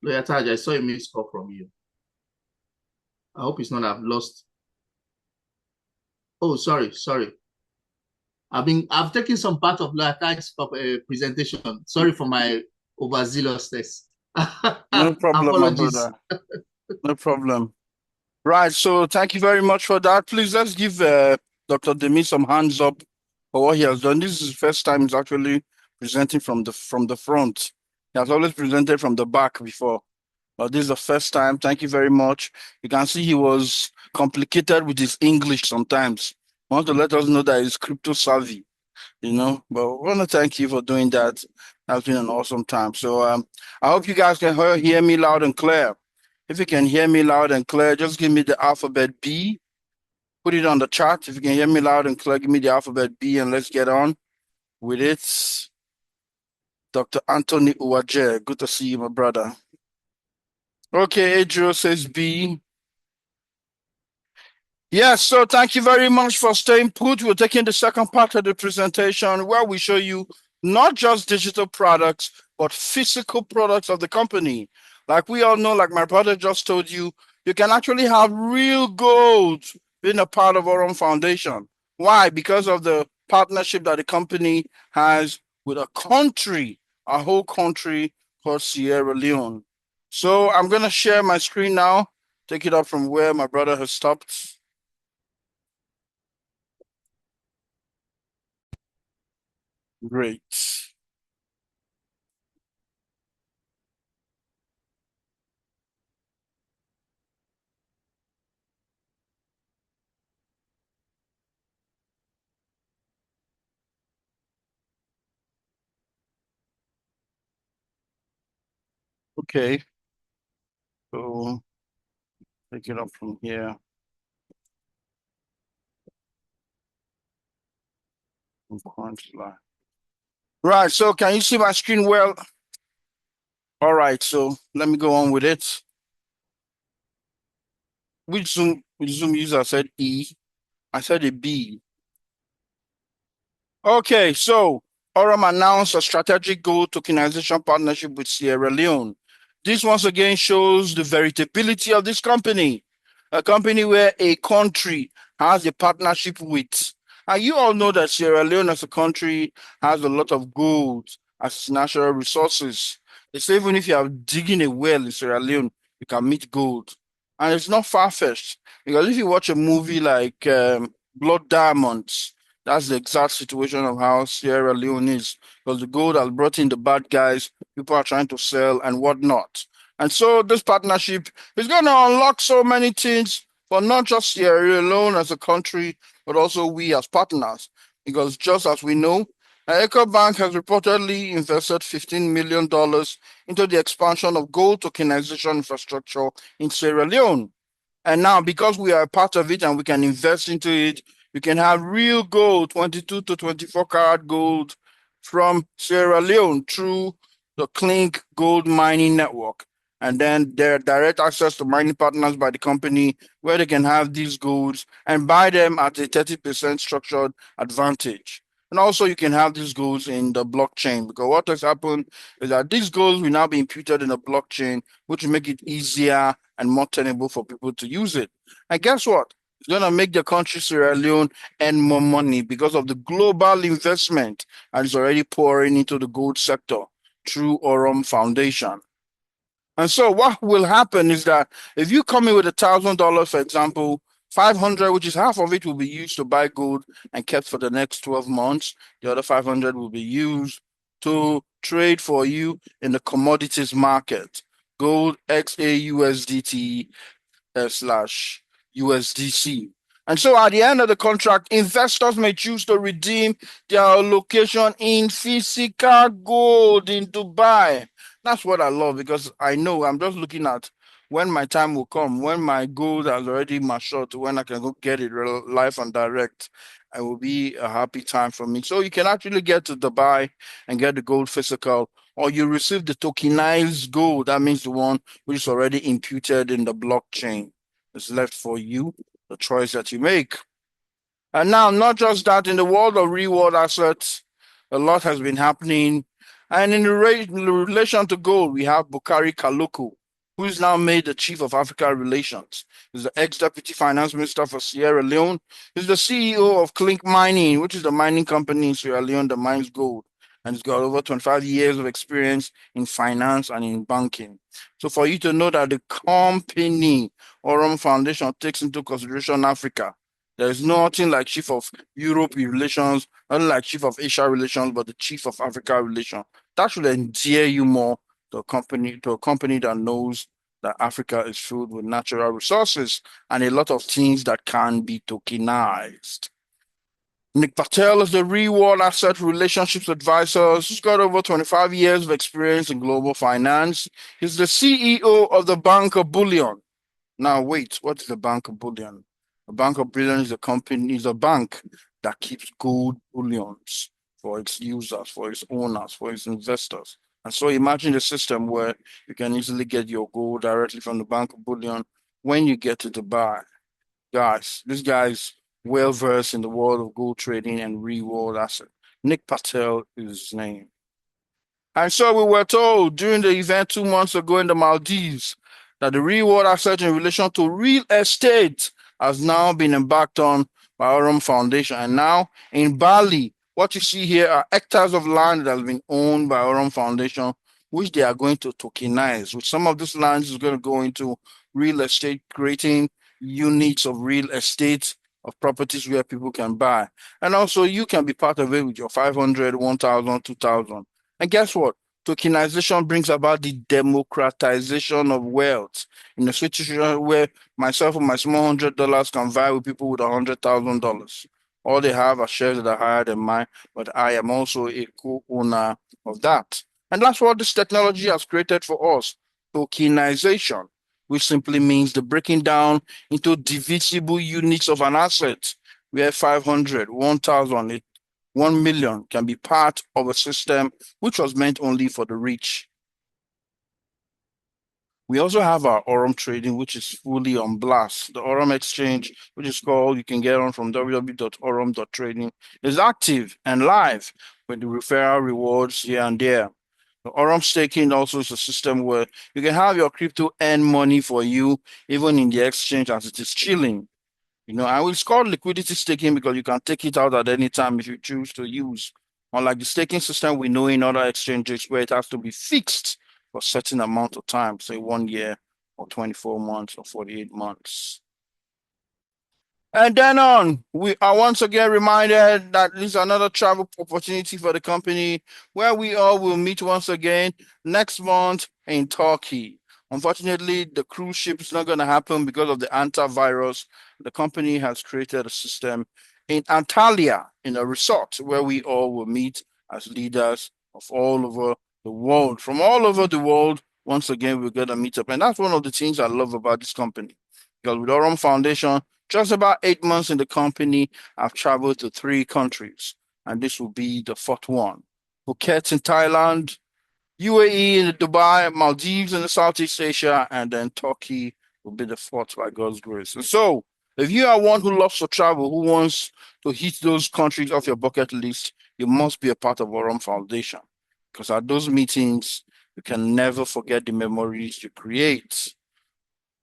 Speaker 2: Lawyer Taj, I saw a missed call from you. I hope it's not I've lost. Oh, sorry. I've taken some part of Lawyer Taj's presentation. Sorry for my overzealousness.
Speaker 1: No problem,
Speaker 2: Apologies.
Speaker 1: my brother. No problem. Right. So thank you very much for that. Please let's give Dr. Demi some hands up for what he has done. This is his first time he's actually presenting from the front. He has always presented from the back before. But this is the first time. Thank you very much. You can see he was complicated with his English sometimes. I want to let us know that he's crypto savvy, you know. But I want to thank you for doing that. That's been an awesome time. So I hope you guys can hear me loud and clear. If you can hear me loud and clear, just give me the alphabet B. Put it on the chat. If you can hear me loud and clear, give me the alphabet B and let's get on with it. Dr. Anthony Uwaje, good to see you, my brother. Okay, Adriel says B. Yes, so thank you very much for staying put. We're taking the second part of the presentation where we show you not just digital products, but physical products of the company. Like we all know, like my brother just told you, you can actually have real gold being a part of Aurum Foundation. Why? Because of the partnership that the company has with a country, a whole country called Sierra Leone. So I'm going to share my screen now, take it up from where my brother has stopped. Great. Okay. So take it up from here. Right. So can you see my screen well? All right. So let me go on with it. Which Zoom user said E? I said a B. Okay. So Aurum announced a strategic gold tokenization partnership with Sierra Leone. This once again shows the veritability of this company, a company where a country has a partnership with. And you all know that Sierra Leone as a country has a lot of gold as its natural resources. They say even if you are digging a well in Sierra Leone, you can meet gold. And it's not far-fetched because if you watch a movie like Blood Diamonds, that's the exact situation of how Sierra Leone is. Because the gold has brought in the bad guys, people are trying to sell and whatnot. And so this partnership is going to unlock so many things for not just Sierra Leone as a country, but also we as partners. Because just as we know, EcoBank has reportedly invested $15 million into the expansion of gold tokenization infrastructure in Sierra Leone. And now, because we are a part of it and we can invest into it, we can have real gold, 22 to 24 karat gold from Sierra Leone through the Clink Gold Mining Network. And then there are direct access to mining partners by the company where they can have these golds and buy them at a 30% structured advantage. And also you can have these golds in the blockchain because what has happened is that these golds will now be imputed in the blockchain, which will make it easier and more tenable for people to use it. And guess what? It's going to make the country Sierra Leone earn more money because of the global investment and it's already pouring into the gold sector through Aurum Foundation. And so what will happen is that if you come in with $1,000, for example, 500, which is half of it, will be used to buy gold and kept for the next 12 months. The other 500 will be used to trade for you in the commodities market. Gold XAUSDT slash USDC. And so at the end of the contract, investors may choose to redeem their allocation in physical gold in Dubai. That's what I love because I know I'm just looking at when my time will come, when my gold has already matured, when I can go get it live and direct. It will be a happy time for me. So you can actually get to Dubai and get the gold physical, or you receive the tokenized gold. That means the one which is already imputed in the blockchain. It's left for you, the choice that you make. And now, not just that, in the world of reward assets, a lot has been happening. And in relation to gold, we have Bukari Kaluku, who is now made the Chief of Africa Relations. He's the ex-Deputy Finance Minister for Sierra Leone. He's the CEO of Clink Mining, which is the mining company in Sierra Leone that mines gold. And he's got over 25 years of experience in finance and in banking. So for you to know that the company Aurum Foundation takes into consideration Africa, there is nothing like Chief of Europe Relations, nothing like Chief of Asia Relations, but the Chief of Africa Relations. That should endear you more to a company that knows that Africa is filled with natural resources and a lot of things that can be tokenized. Nick Patel is the Reward Asset Relationships Advisor. He's got over 25 years of experience in global finance. He's the CEO of the Bank of Bullion. Now, wait, what is the Bank of Bullion? A Bank of Bullion is a bank that keeps gold bullions for its users, for its owners, for its investors. And so imagine a system where you can easily get your gold directly from the Bank of Bullion when you get to Dubai. Guys, this guy's well-versed in the world of gold trading and reward asset. Nick Patel is his name. And so we were told during the event 2 months ago in the Maldives that the reward asset in relation to real estate has now been embarked on by Aurum Foundation. And now in Bali, what you see here are hectares of land that has been owned by Aurum Foundation, which they are going to tokenize. Which some of this land is going to go into real estate, creating units of real estate of properties where people can buy. And also you can be part of it with your 500, 1,000, 2,000. And guess what? Tokenization brings about the democratization of wealth in a situation where myself and my small $100 can vie with people with $100,000. All they have are shares that are higher than mine, but I am also a co-owner of that. And that's what this technology has created for us, tokenization, which simply means the breaking down into divisible units of an asset, where 500, 1,000, 1 million can be part of a system which was meant only for the rich. We also have our Aurum trading, which is fully on blast. The Aurum exchange, which is called, you can get on from www.aurum.trading, is active and live with the referral rewards here and there. The Aurum staking also is a system where you can have your crypto earn money for you, even in the exchange as it is chilling. And it's called liquidity staking because you can take it out at any time if you choose to use. Unlike the staking system we know in other exchanges where it has to be fixed for a certain amount of time, say 1 year or 24 months or 48 months. And then on, we are once again reminded that this is another travel opportunity for the company where we all will meet once again next month in Turkey. Unfortunately, the cruise ship is not going to happen because of the antivirus. The company has created a system in Antalya, in a resort where we all will meet as leaders of all over the world. From all over the world, once again, we're going to meet up. And that's one of the things I love about this company. Because with Aurum Foundation, just about 8 months in the company, I've traveled to 3 countries, and this will be the 4th one. Phuket in Thailand, UAE in Dubai, Maldives in the Southeast Asia, and then Turkey will be the 4th by God's grace. And so, if you are one who loves to travel, who wants to hit those countries off your bucket list, you must be a part of Aurum Foundation. Because at those meetings, you can never forget the memories you create.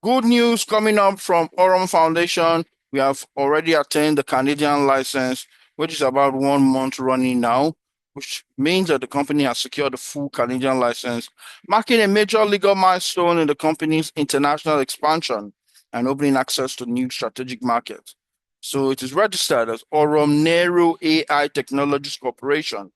Speaker 1: Good news coming up from Aurum Foundation. We have already attained the Canadian license, which is about 1 month running now, which means that the company has secured the full Canadian license, marking a major legal milestone in the company's international expansion and opening access to new strategic markets. So it is registered as Aurum Nero AI Technologies Corporation,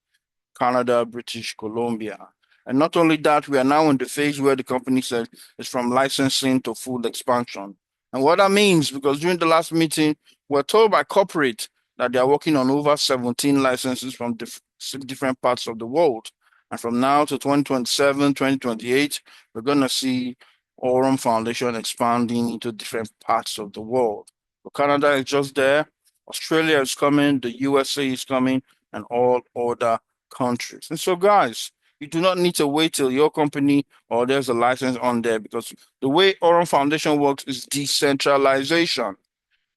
Speaker 1: Canada, British Columbia. And not only that, we are now in the phase where the company says it's from licensing to full expansion. And what that means, because during the last meeting, we're told by corporate that they are working on over 17 licenses from different parts of the world. And from now to 2027, 2028, we're going to see Aurum Foundation expanding into different parts of the world. So Canada is just there, Australia is coming, the USA is coming, and all other countries. And so, guys, you do not need to wait till your company or there's a license on there, because the way Aurum Foundation works is decentralization.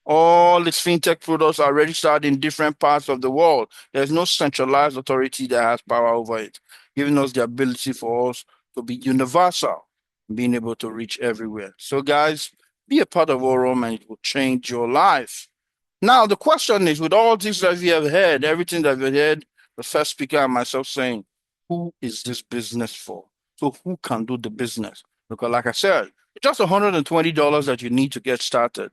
Speaker 1: All its fintech products are registered in different parts of the world. There's no centralized authority that has power over it, giving us the ability for us to be universal, being able to reach everywhere. So, guys, be a part of Aurum and it will change your life. Now, the question is, with all this that we have heard, everything that we heard, the first speaker and myself saying, who is this business for? So who can do the business? Because like I said, it's just $120 that you need to get started.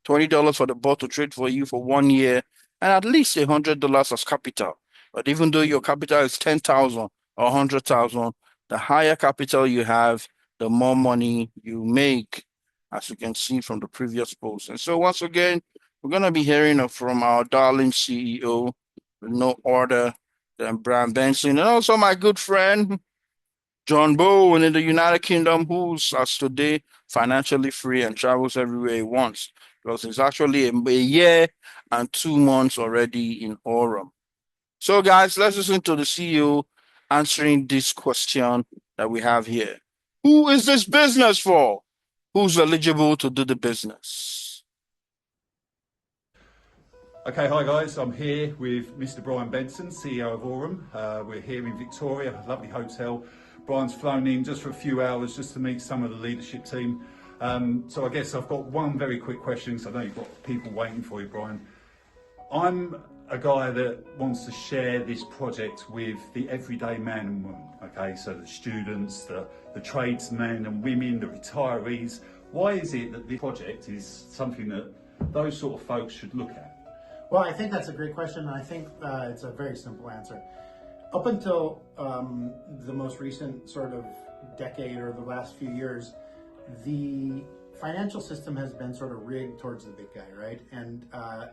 Speaker 1: $20 for the bot to trade for you for 1 year, and at least $100 as capital. But even though your capital is 10,000 or 100,000, the higher capital you have, the more money you make, as you can see from the previous post. And so once again, we're going to be hearing from our darling CEO, with no order, than Brian Benson, and also my good friend, John Bowen in the United Kingdom, who's as today financially free and travels everywhere he wants, because it's actually a year and 2 months already in Aurum. So, guys, let's listen to the CEO answering this question that we have here. Who is this business for? Who's eligible to do the business?
Speaker 5: Okay, hi guys, I'm here with Mr. Brian Benson, CEO of Aurum. We're here in Victoria, a lovely hotel. Brian's flown in just for a few hours just to meet some of the leadership team. So I guess I've got one very quick question, because I know you've got people waiting for you, Brian. I'm a guy that wants to share this project with the everyday man and woman, okay? So the students, the tradesmen and women, the retirees. Why is it that this project is something that those sort of folks should look at?
Speaker 3: Well, I think that's a great question, and I think it's a very simple answer. Up until the most recent sort of decade or the last few years, the financial system has been sort of rigged towards the big guy, right? And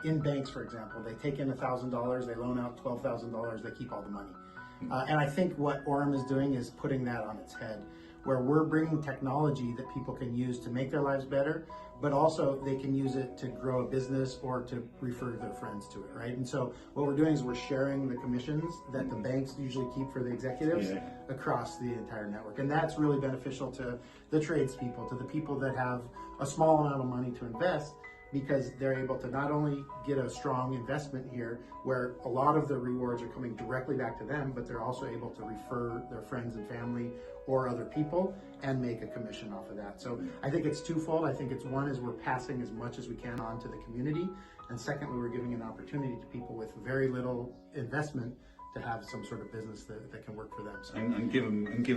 Speaker 3: in banks, for example, they take in $1,000, they loan out $12,000, they keep all the money. And I think what Aurum is doing is putting that on its head, where we're bringing technology that people can use to make their lives better, but also they can use it to grow a business or to refer their friends to it, right? And so what we're doing is we're sharing the commissions that the banks usually keep for the executives across the entire network. And that's really beneficial to the tradespeople, to the people that have a small amount of money to invest, because they're able to not only get a strong investment here where a lot of the rewards are coming directly back to them, but they're also able to refer their friends and family or other people and make a commission off of that. So I think it's twofold. I think it's one is we're passing as much as we can on to the community, and secondly, we're giving an opportunity to people with very little investment to have some sort of business that can work for them. So.
Speaker 5: And give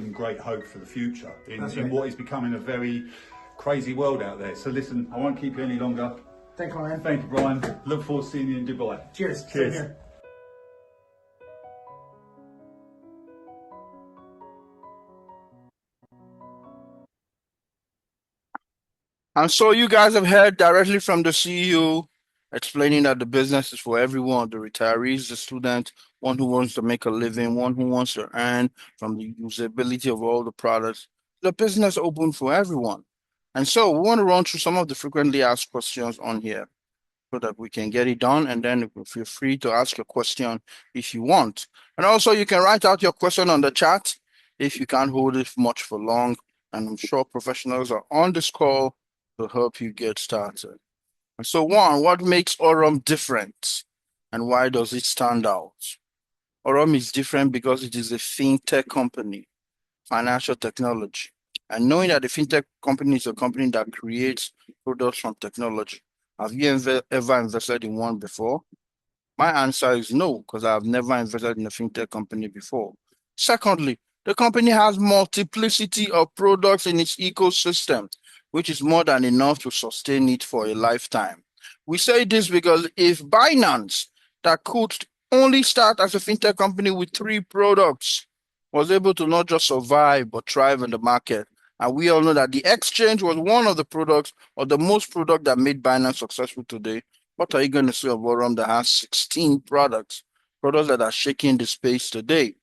Speaker 5: them great hope for the future in what is becoming a very crazy world out there. So listen, I won't keep you any longer.
Speaker 3: Thanks, Ryan.
Speaker 5: Thank you, Brian. Look forward to seeing you in Dubai.
Speaker 3: Cheers.
Speaker 5: Cheers.
Speaker 3: Same here.
Speaker 1: And so you guys have heard directly from the CEO explaining that the business is for everyone, the retirees, the student, one who wants to make a living, one who wants to earn from the usability of all the products. The business open for everyone. And so we want to run through some of the frequently asked questions on here so that we can get it done. And then feel free to ask a question if you want. And also you can write out your question on the chat if you can't hold it much for long. And I'm sure professionals are on this call to help you get started. And so one, what makes Aurum different and why does it stand out? Aurum is different because it is a fintech company, financial technology. And knowing that the fintech company is a company that creates products from technology, have you ever invested in one before? My answer is no, because I've never invested in a fintech company before. Secondly, the company has multiplicity of products in its ecosystem, which is more than enough to sustain it for a lifetime. We say this because if Binance, that could only start as a fintech company with 3 products, was able to not just survive but thrive in the market, and we all know that the exchange was one of the products or the most product that made Binance successful today, what are you going to say of Aurum that has 16 products that are shaking the space today?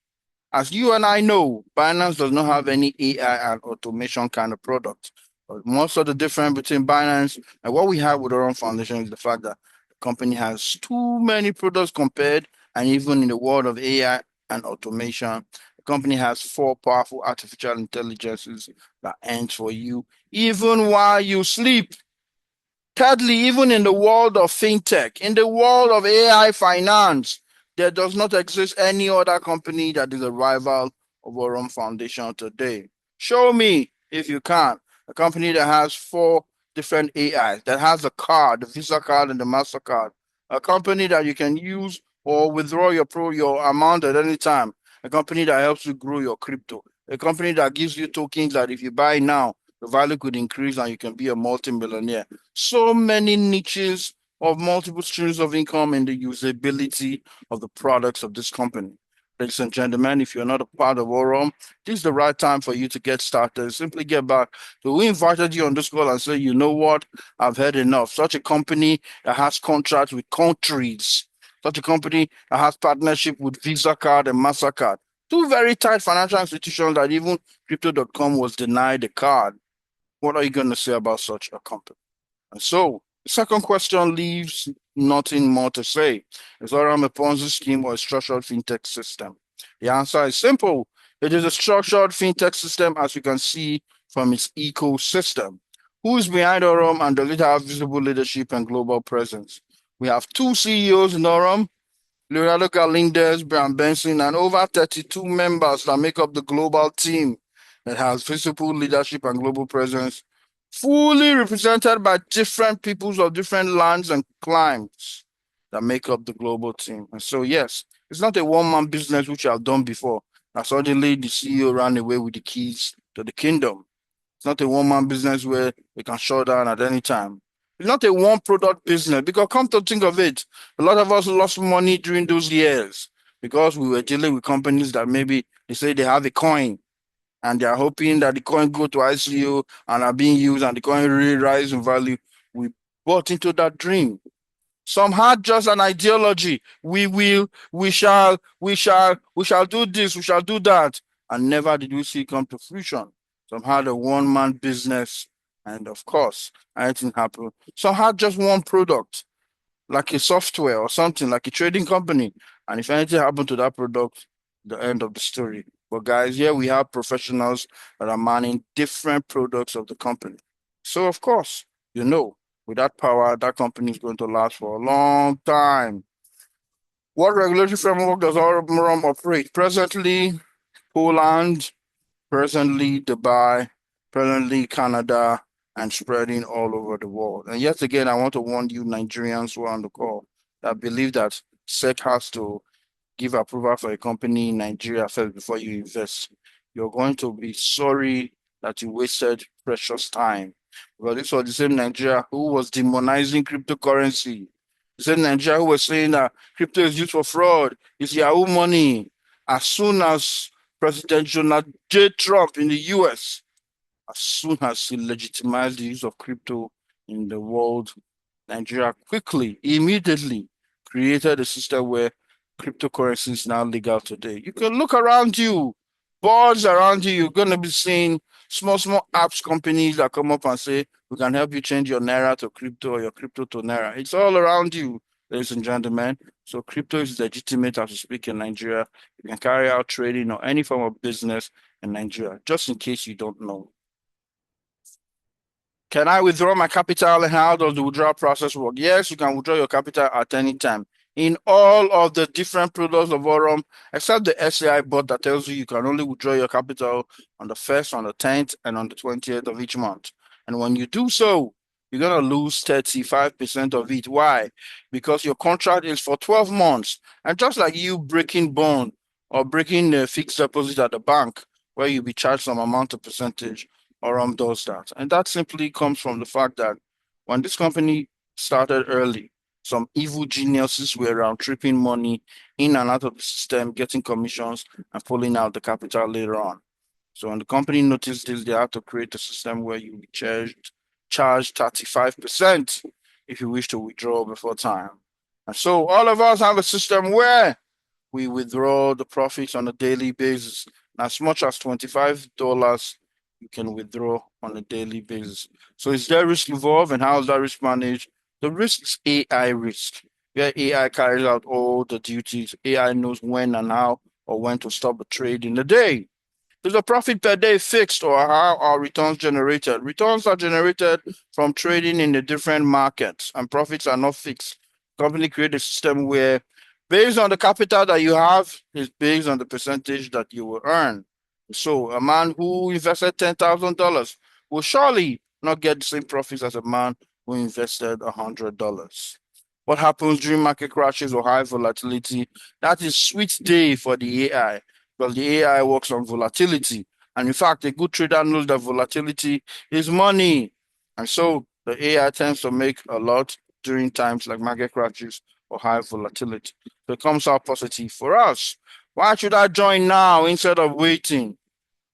Speaker 1: As you and I know, Binance does not have any AI and automation kind of product. But most of the difference between Binance and what we have with Aurum Foundation is the fact that the company has too many products compared, and even in the world of AI and automation, the company has 4 powerful artificial intelligences that ends for you even while you sleep. Thirdly, even in the world of fintech, in the world of AI finance, there does not exist any other company that is a rival of Aurum Foundation today. Show me, if you can, a company that has 4 different AIs, that has a card, the Visa card and the MasterCard, a company that you can use or withdraw your amount at any time, a company that helps you grow your crypto, a company that gives you tokens that if you buy now, the value could increase and you can be a multi-millionaire. So many niches of multiple streams of income in the usability of the products of this company. Ladies and gentlemen, if you're not a part of Aurum, this is the right time for you to get started. Simply get back to who invited you on this call and say, you know what, I've had enough. Such a company that has contracts with countries, such a company that has partnership with Visa card and MasterCard, 2 very tight financial institutions that even Crypto.com was denied a card. What are you going to say about such a company? And so, the second question leaves nothing more to say. Is Aurum a Ponzi scheme or a structured fintech system? The answer is simple. It is a structured fintech system, as you can see from its ecosystem. Who is behind Aurum and does it have visible leadership and global presence? We have 2 CEOs in Aurum, Leonardo Galindez, Brian Benson, and over 32 members that make up the global team that has visible leadership and global presence, fully represented by different peoples of different lands and climes that make up the global team. And so, yes, it's not a one-man business, which I've done before. Now, suddenly the CEO ran away with the keys to the kingdom. It's not a one-man business where they can shut down at any time. It's not a one-product business, because come to think of it, a lot of us lost money during those years because we were dealing with companies that maybe they say they have a coin and they are hoping that the coin go to ICO and are being used and the coin really rise in value. We bought into that dream. Some had just an ideology. We shall do this, we shall do that. And never did we see it come to fruition. Some had a one-man business, and of course, anything happened. Some had just one product, like a software or something, like a trading company. And if anything happened to that product, the end of the story. But guys, here we have professionals that are manning different products of the company. So of course, with that power, that company is going to last for a long time. What regulatory framework does Aurum operate? Presently, Poland, presently Dubai, presently Canada, and spreading all over the world. And yet again, I want to warn you Nigerians who are on the call that believe that SEC has to give approval for a company in Nigeria first before you invest. You're going to be sorry that you wasted precious time. Because this was the same Nigeria who was demonizing cryptocurrency. The same Nigeria who was saying that crypto is used for fraud, it's Yahoo money. As soon as President Donald J. Trump in the US, as soon as he legitimized the use of crypto in the world, Nigeria quickly, immediately created a system where cryptocurrency is now legal today. You can look around you, boards around you, you're going to be seeing small apps companies that come up and say, we can help you change your Naira to crypto or your crypto to Naira. It's all around you, ladies and gentlemen. So crypto is legitimate as we speak in Nigeria. You can carry out trading or any form of business in Nigeria, just in case you don't know. Can I withdraw my capital and how does the withdrawal process work? Yes, you can withdraw your capital at any time. in all of the different products of Aurum, except the SAI bot that tells you can only withdraw your capital on the 1st, on the 10th, and on the 20th of each month. And when you do so, you're going to lose 35% of it. Why? Because your contract is for 12 months. And just like you breaking bond or breaking a fixed deposit at the bank, where you'll be charged some amount of percentage, Aurum does that. And that simply comes from the fact that when this company started early, some evil geniuses were around tripping money in and out of the system, getting commissions and pulling out the capital later on. So when the company noticed this, they had to create a system where you be charged 35% if you wish to withdraw before time. And so all of us have a system where we withdraw the profits on a daily basis. As much as $25 you can withdraw on a daily basis. So is there risk involved, and how is that risk managed? The risk is AI risk, where AI carries out all the duties. AI knows when and how or when to stop a trade in a day. Is the profit per day fixed, or how are returns generated? Returns are generated from trading in the different markets, and profits are not fixed. Company create a system where, based on the capital that you have, is based on the percentage that you will earn. So a man who invested $10,000 will surely not get the same profits as a man who invested $100. What happens during market crashes or high volatility? That is sweet day for the AI, because the AI works on volatility. And in fact, a good trader knows that volatility is money. And so the AI tends to make a lot during times like market crashes or high volatility. So it comes out positive for us. Why should I join now instead of waiting?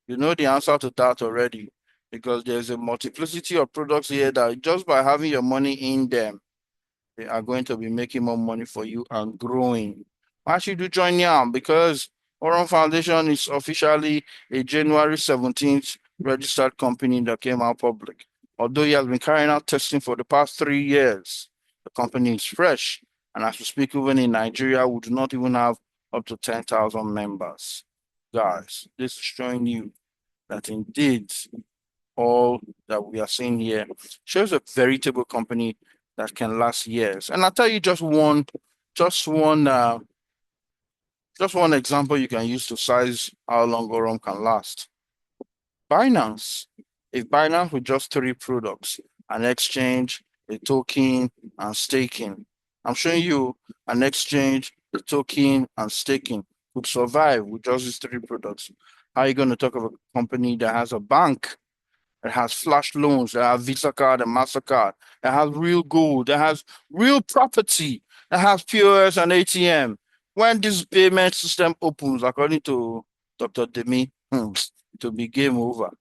Speaker 1: You know the answer to that already, because there's a multiplicity of products here that just by having your money in them, they are going to be making more money for you and growing. Why should you join now? Because Aurum Foundation is officially a January 17th registered company that came out public. Although he has been carrying out testing for the past 3 years, the company is fresh. And as we speak, even in Nigeria, we do not even have up to 10,000 members. Guys, this is showing you that indeed all that we are seeing here shows a veritable company that can last years. And I'll tell you just one example you can use to size how long Aurum can last. Binance. If Binance with just 3 products, an exchange, a token, and staking. I'm showing you an exchange, a token, and staking could survive with just these 3 products. How are you going to talk of a company that has a bank, that has flash loans, that has Visa card and MasterCard, that has real gold, that has real property, that has POS and ATM? When this payment system opens, according to Dr. Demi, it will be game over.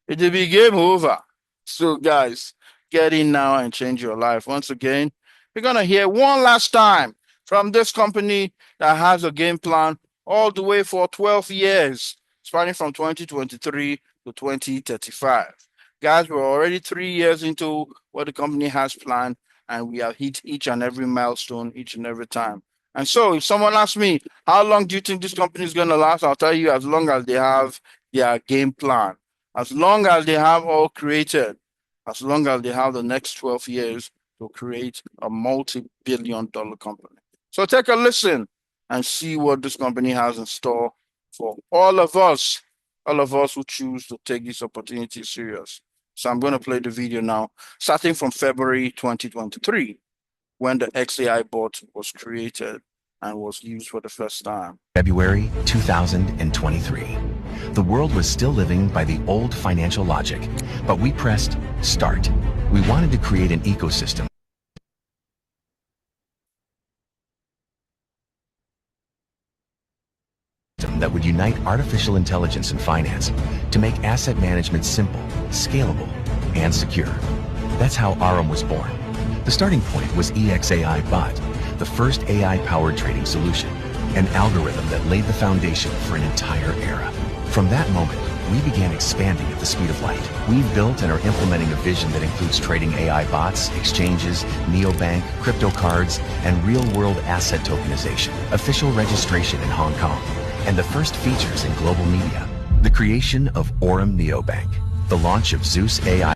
Speaker 1: It will be game over. So guys, get in now and change your life. Once again, we're going to hear one last time from this company that has a game plan all the way for 12 years, spanning from 2023 to 2035. Guys, we're already 3 years into what the company has planned, and we have hit each and every milestone each and every time. And so if someone asks me, how long do you think this company is going to last? I'll tell you, as long as they have their game plan, as long as they have all created, as long as they have the next 12 years to create a multi-billion-dollar company. So take a listen and see what this company has in store for all of us who choose to take this opportunity serious. So I'm going to play the video now, starting from February 2023, when the XAI bot was created and was used for the first time.
Speaker 6: February 2023. The world was still living by the old financial logic, but we pressed start. We wanted to create an ecosystem that would unite artificial intelligence and finance to make asset management simple, scalable, and secure. That's how Aurum was born. The starting point was EXAI Bot, the first AI-powered trading solution, an algorithm that laid the foundation for an entire era. From that moment, we began expanding at the speed of light. We've built and are implementing a vision that includes trading AI bots, exchanges, neobank, crypto cards, and real-world asset tokenization, official registration in Hong Kong, and the first features in global media. The creation of Aurum Neobank, the launch of Zeus AI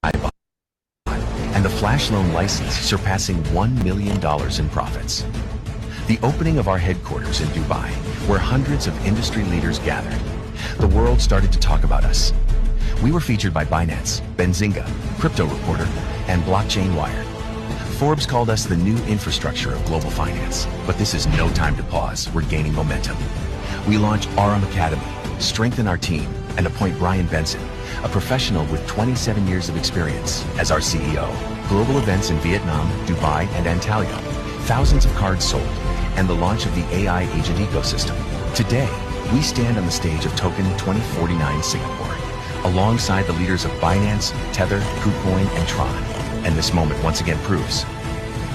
Speaker 6: Bot, and the flash loan license surpassing $1 million in profits. the opening of our headquarters in Dubai, where hundreds of industry leaders gathered. The world started to talk about us. We were featured by Binance, Benzinga, Crypto Reporter, and Blockchain Wire. Forbes called us the new infrastructure of global finance. But this is no time to pause. We're gaining momentum. We launch Aurum Academy, strengthen our team, and appoint Brian Benson, a professional with 27 years of experience, as our CEO. Global events in Vietnam, Dubai, and Antalya. Thousands of cards sold, and the launch of the AI agent ecosystem. Today, we stand on the stage of Token 2049 Singapore, alongside the leaders of Binance, Tether, KuCoin, and Tron. And this moment once again proves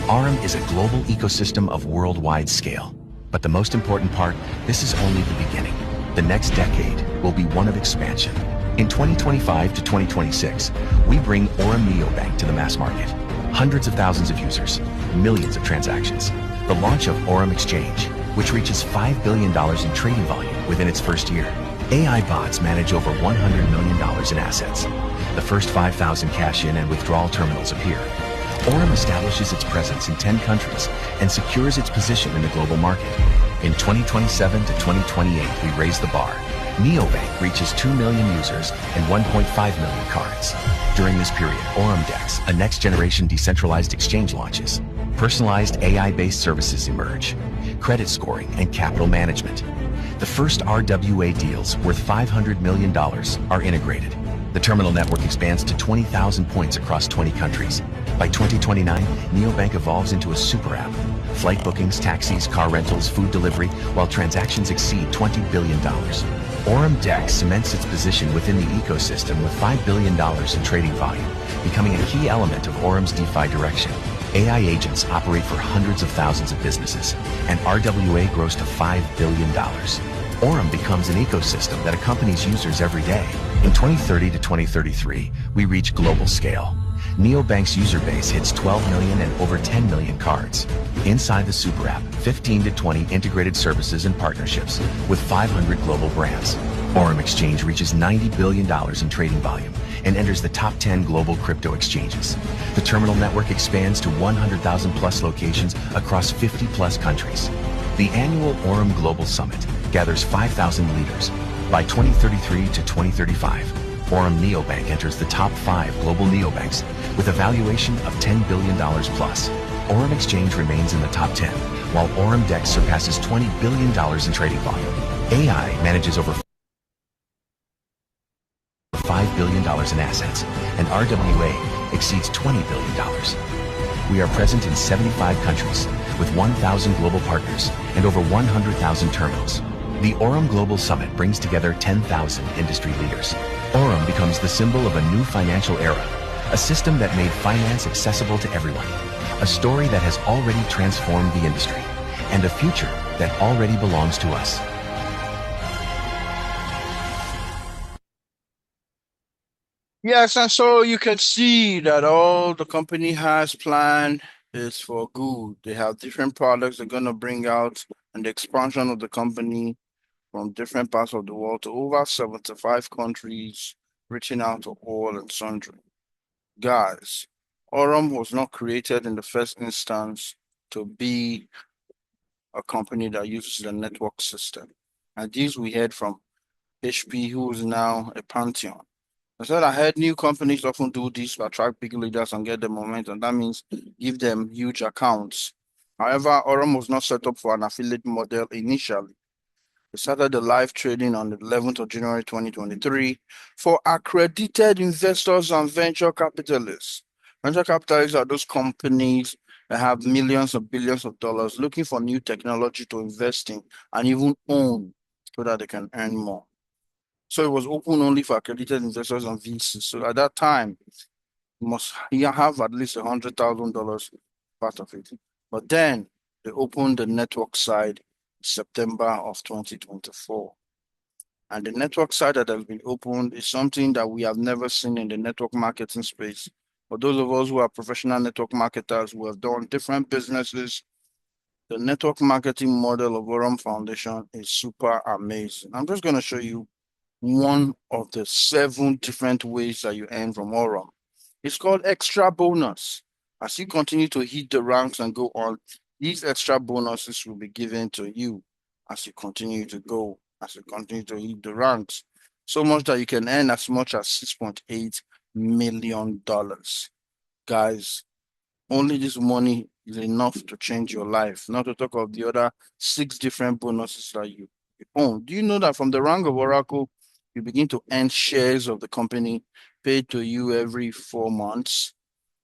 Speaker 6: Aurum is a global ecosystem of worldwide scale. But the most important part, this is only the beginning. The next decade will be one of expansion. In 2025 to 2026, we bring Aurum Neobank to the mass market. Hundreds of thousands of users, millions of transactions. The launch of Aurum Exchange, which reaches $5 billion in trading volume within its first year. AI bots manage over $100 million in assets. The first 5,000 cash-in and withdrawal terminals appear. Aurum establishes its presence in 10 countries and secures its position in the global market. In 2027 to 2028, we raise the bar. Neobank reaches 2 million users and 1.5 million cards. During this period, Aurum Dex, a next-generation decentralized exchange, launches. Personalized AI-based services emerge. Credit scoring and capital management. The first RWA deals worth $500 million are integrated. The terminal network expands to 20,000 points across 20 countries. By 2029, Neobank evolves into a super app. Flight bookings, taxis, car rentals, food delivery, while transactions exceed $20 billion. Aurum Dex cements its position within the ecosystem with $5 billion in trading volume, becoming a key element of Aurum's DeFi direction. AI agents operate for hundreds of thousands of businesses, and RWA grows to $5 billion. Aurum becomes an ecosystem that accompanies users every day. In 2030 to 2033, we reach global scale. Neobank's user base hits 12 million and over 10 million cards. Inside the super app, 15 to 20 integrated services and partnerships with 500 global brands. Aurum Exchange reaches $90 billion in trading volume and enters the top 10 global crypto exchanges. The terminal network expands to 100,000 plus locations across 50 plus countries. The annual Aurum Global Summit gathers 5,000 leaders. By 2033 to 2035, Aurum Neobank enters the top 5 global neobanks with a valuation of $10 billion plus. Aurum Exchange remains in the top 10, while Aurum Dex surpasses $20 billion in trading volume. AI manages over $5 billion in assets, and RWA exceeds $20 billion. We are present in 75 countries with 1,000 global partners and over 100,000 terminals. The Aurum Global Summit brings together 10,000 industry leaders. Aurum becomes the symbol of a new financial era, a system that made finance accessible to everyone, a story that has already transformed the industry, and a future that already belongs to us.
Speaker 1: Yes, and so you can see that all the company has planned is for good. They have different products they're going to bring out, and the expansion of the company from different parts of the world to over 75 countries, reaching out to all and sundry. Guys, Aurum was not created in the first instance to be a company that uses the network system. And this we heard from HP, who is now a Pantheon. I said I heard new companies often do this to attract big leaders and get the momentum. That means give them huge accounts. However, Aurum was not set up for an affiliate model initially. We started the live trading on the 11th of January 2023 for accredited investors and venture capitalists. Venture capitalists are those companies that have millions or billions of dollars looking for new technology to invest in and even own so that they can earn more. So it was open only for accredited investors and VCs. So at that time, you must have at least $100,000 part of it. But then they opened the network side September of 2024. And the network side that has been opened is something that we have never seen in the network marketing space. For those of us who are professional network marketers who have done different businesses, the network marketing model of Aurum Foundation is super amazing. I'm just going to show you one of the 7 different ways that you earn from Aurum. It's called extra bonus. As you continue to hit the ranks and go on, These extra bonuses will be given to you as you continue to go, as you continue to hit the ranks, so much that you can earn as much as $6.8 million. Guys, only this money is enough to change your life, not to talk of the other 6 different bonuses that you own. Do you know that from the rank of Oracle, you begin to earn shares of the company paid to you every 4 months?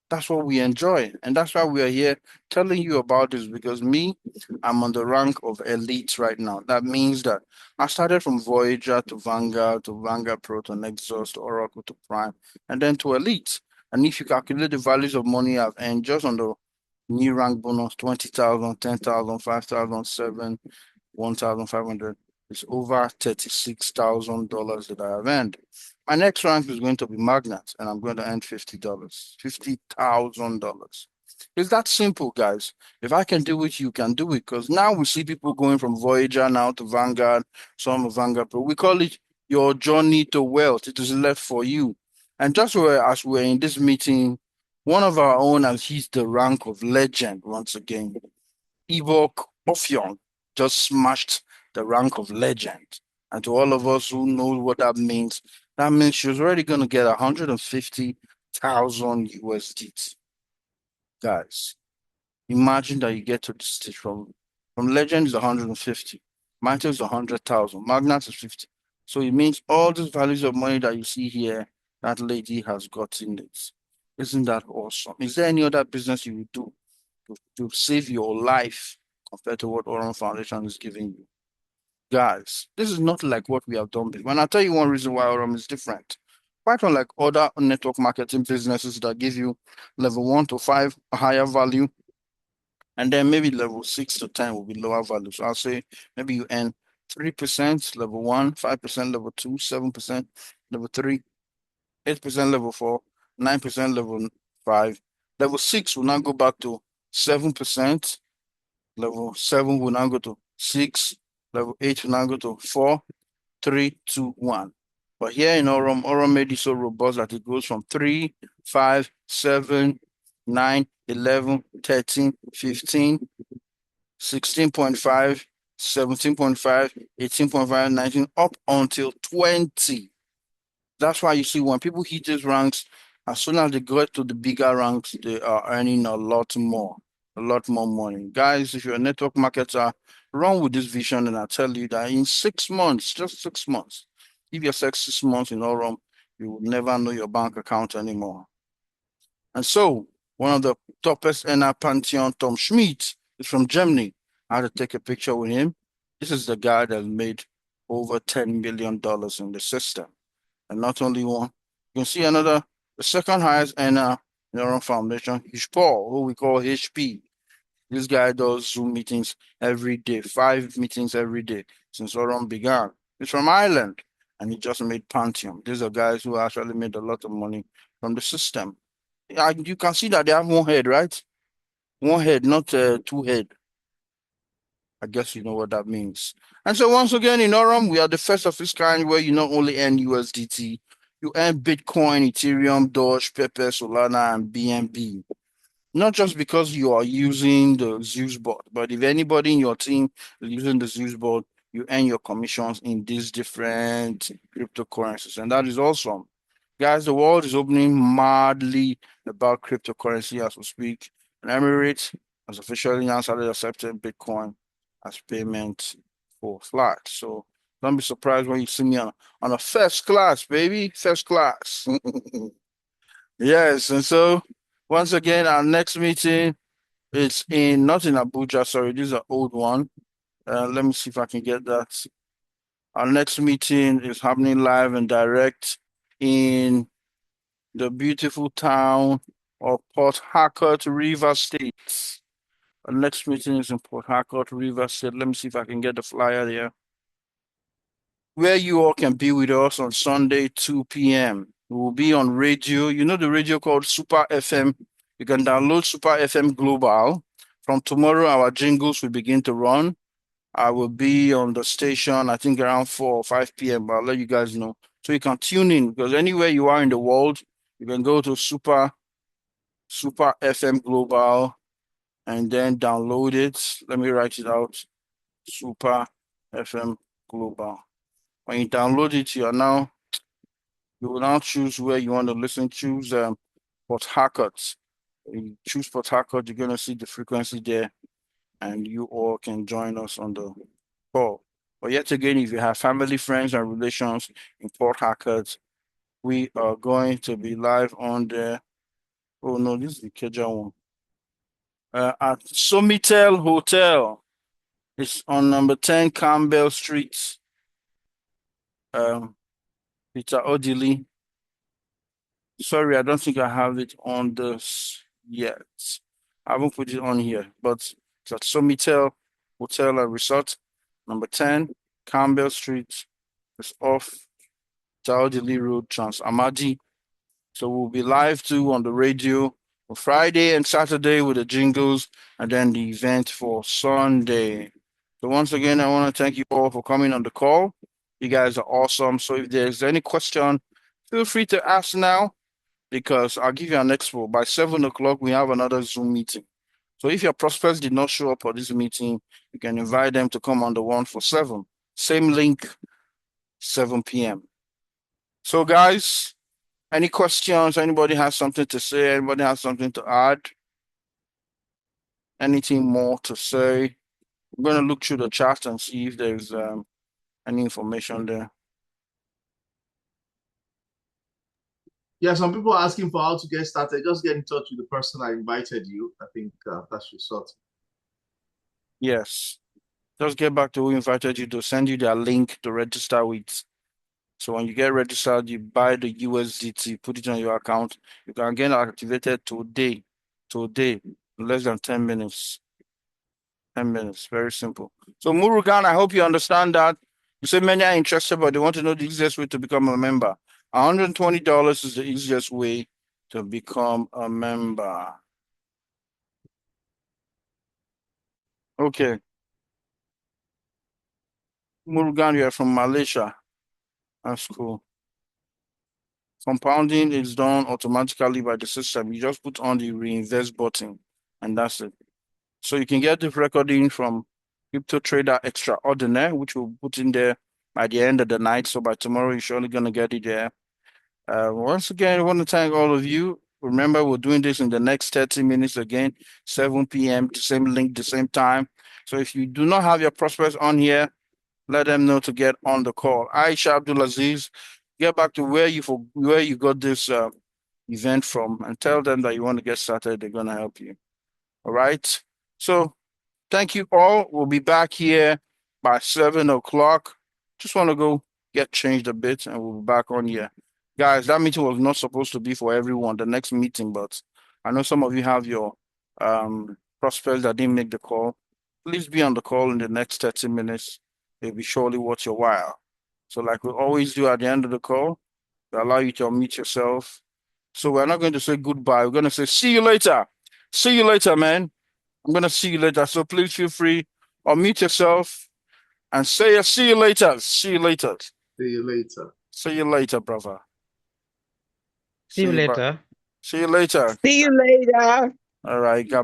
Speaker 1: That's what we enjoy. And that's why we are here telling you about this, because I'm on the rank of elite right now. That means that I started from Voyager to Vanguard Pro to Nexus to Oracle to Prime, and then to elite. And if you calculate the values of money I've earned just on the new rank bonus, 20,000, 10,000, 5,000, 7, 1,500, it's over $36,000 that I have earned. My next rank is going to be Magnet, and I'm going to earn $50, $50,000. It's that simple, guys. If I can do it, you can do it. Because now we see people going from Voyager now to Vanguard, some Vanguard Pro. We call it your journey to wealth. It is left for you. And just as we're in this meeting, one of our own has hit the rank of legend once again. Ivok Offion just smashed the rank of legend. And to all of us who know what that means she's already going to get 150,000 USDT. Guys, imagine that you get to the stage from legend is 150, Mantle is 100,000, Magnat is 50. So it means all these values of money that you see here, that lady has gotten it. Isn't that awesome? Is there any other business you would do to save your life compared to what Aurum Foundation is giving you? Guys, this is not like what we have done before. And I'll tell you one reason why Aurum is different. Quite unlike other network marketing businesses that give you level 1 to 5 higher value, and then maybe level 6 to 10 will be lower value. So I'll say maybe you earn 3% level 1, 5% level 2, 7% level 3, 8% level 4, 9% level 5. Level 6 will now go back to 7%. Level 7 will now go to 6. Level 8 will now go to 4, 3, 2, 1. But here in Aurum made it so robust that it goes from 3, 5, 7, 9, 11, 13, 15, 16.5, 17.5, 18.5, 19, up until 20. That's why you see when people hit these ranks, as soon as they get to the bigger ranks, they are earning a lot more money. Guys, if you're a network marketer, run with this vision, and I tell you that in 6 months, just 6 months, if you're 6 months in Aurum, you will never know your bank account anymore. And so, one of the toppest earner Pantheon, Tom Schmidt, is from Germany. I had to take a picture with him. This is the guy that made over $10 million in the system. And not only one, you can see the second highest earner in Aurum Foundation, Paul, who we call HP. This guy does Zoom meetings every day, 5 meetings every day since Aurum began. He's from Ireland, and he just made Pantheon. These are guys who actually made a lot of money from the system. You can see that they have one head, right? One head, not 2 head. I guess you know what that means. And so once again, in Aurum, we are the first of its kind where you not only earn USDT, you earn Bitcoin, Ethereum, Doge, Pepe, Solana, and BNB. Not just because you are using the Zeus bot, but if anybody in your team is using the Zeus bot, you earn your commissions in these different cryptocurrencies. And that is awesome. Guys, the world is opening madly about cryptocurrency as we speak. And Emirates has officially now started accepting Bitcoin as payment for flights. So don't be surprised when you see me on a first class, baby, first class. Yes, and so once again, our next meeting is not in Abuja, sorry, this is an old one. Let me see if I can get that. Our next meeting is happening live and direct in the beautiful town of Port Harcourt, Rivers State. Our next meeting is in Port Harcourt, Rivers State. Let me see if I can get the flyer there. Where you all can be with us on Sunday, 2 p.m. We will be on radio. You know the radio called Super FM. You can download Super FM Global. From tomorrow, our jingles will begin to run. I will be on the station, I think around 4 or 5 p.m., but I'll let you guys know. So you can tune in, because anywhere you are in the world, you can go to Super FM Global and then download it. Let me write it out. Super FM Global. When you download it, you will now choose where you want to listen. Choose Port Harcourt. When you choose Port Harcourt, you're gonna see the frequency there, and you all can join us on the call. But yet again, if you have family, friends, and relations in Port Harcourt, we are going to be live on there. Oh no, this is the Keja one. At Somitel Hotel. It's on number 10 Campbell Street. Peter Odili. Sorry, I don't think I have it on this yet. I haven't put it on here, but it's at Somitel Hotel and Resort, number 10 Campbell Street. It's off Taodili Road, Trans Amadi. So we'll be live too on the radio for Friday and Saturday with the jingles, and then the event for Sunday. So once again, I want to thank you all for coming on the call. You guys are awesome. So if there's any question, feel free to ask now, because I'll give you an expo. By 7 o'clock, we have another Zoom meeting. So if your prospects did not show up for this meeting, you can invite them to come on the one for 7. Same link, 7 p.m. So guys, any questions? Anybody has something to say? Anybody has something to add? Anything more to say? I'm going to look through the chat and see if there's any information there.
Speaker 2: Yeah, some people are asking for how to get started. Just get in touch with the person I invited you. I think that should sort.
Speaker 1: Yes. Just get back to who invited you to send you their link to register with. So when you get registered, you buy the USDT, put it on your account. You can get activated today, less than 10 minutes. 10 minutes, very simple. So Murugan, I hope you understand that. You say many are interested, but they want to know the easiest way to become a member. $120 is the easiest way to become a member. Okay. Murugan, you are from Malaysia. That's cool. Compounding is done automatically by the system. You just put on the reinvest button, and that's it. So you can get the recording from Crypto Trader Extraordinaire, which we'll put in there by the end of the night. So by tomorrow, you're surely going to get it there. Once again, I want to thank all of you. Remember, we're doing this in the next 30 minutes again, 7 p.m., the same link, the same time. So if you do not have your prospects on here, let them know to get on the call. Aisha Abdulaziz, get back to where you got this event from and tell them that you want to get started. They're going to help you. All right. So thank you all. We'll be back here by 7 o'clock. Just want to go get changed a bit and we'll be back on here. Guys, that meeting was not supposed to be for everyone, the next meeting, but I know some of you have your prospects that didn't make the call. Please be on the call in the next 30 minutes. It'll be surely worth your while. So like we always do at the end of the call, we allow you to unmute yourself. So we're not going to say goodbye. We're going to say, see you later. See you later, man. I'm going to see you later. So please feel free, unmute yourself and say, see you later. See you later.
Speaker 2: See you later.
Speaker 1: See you later, brother.
Speaker 7: See you later.
Speaker 1: See you later.
Speaker 7: See you later.
Speaker 1: All right. God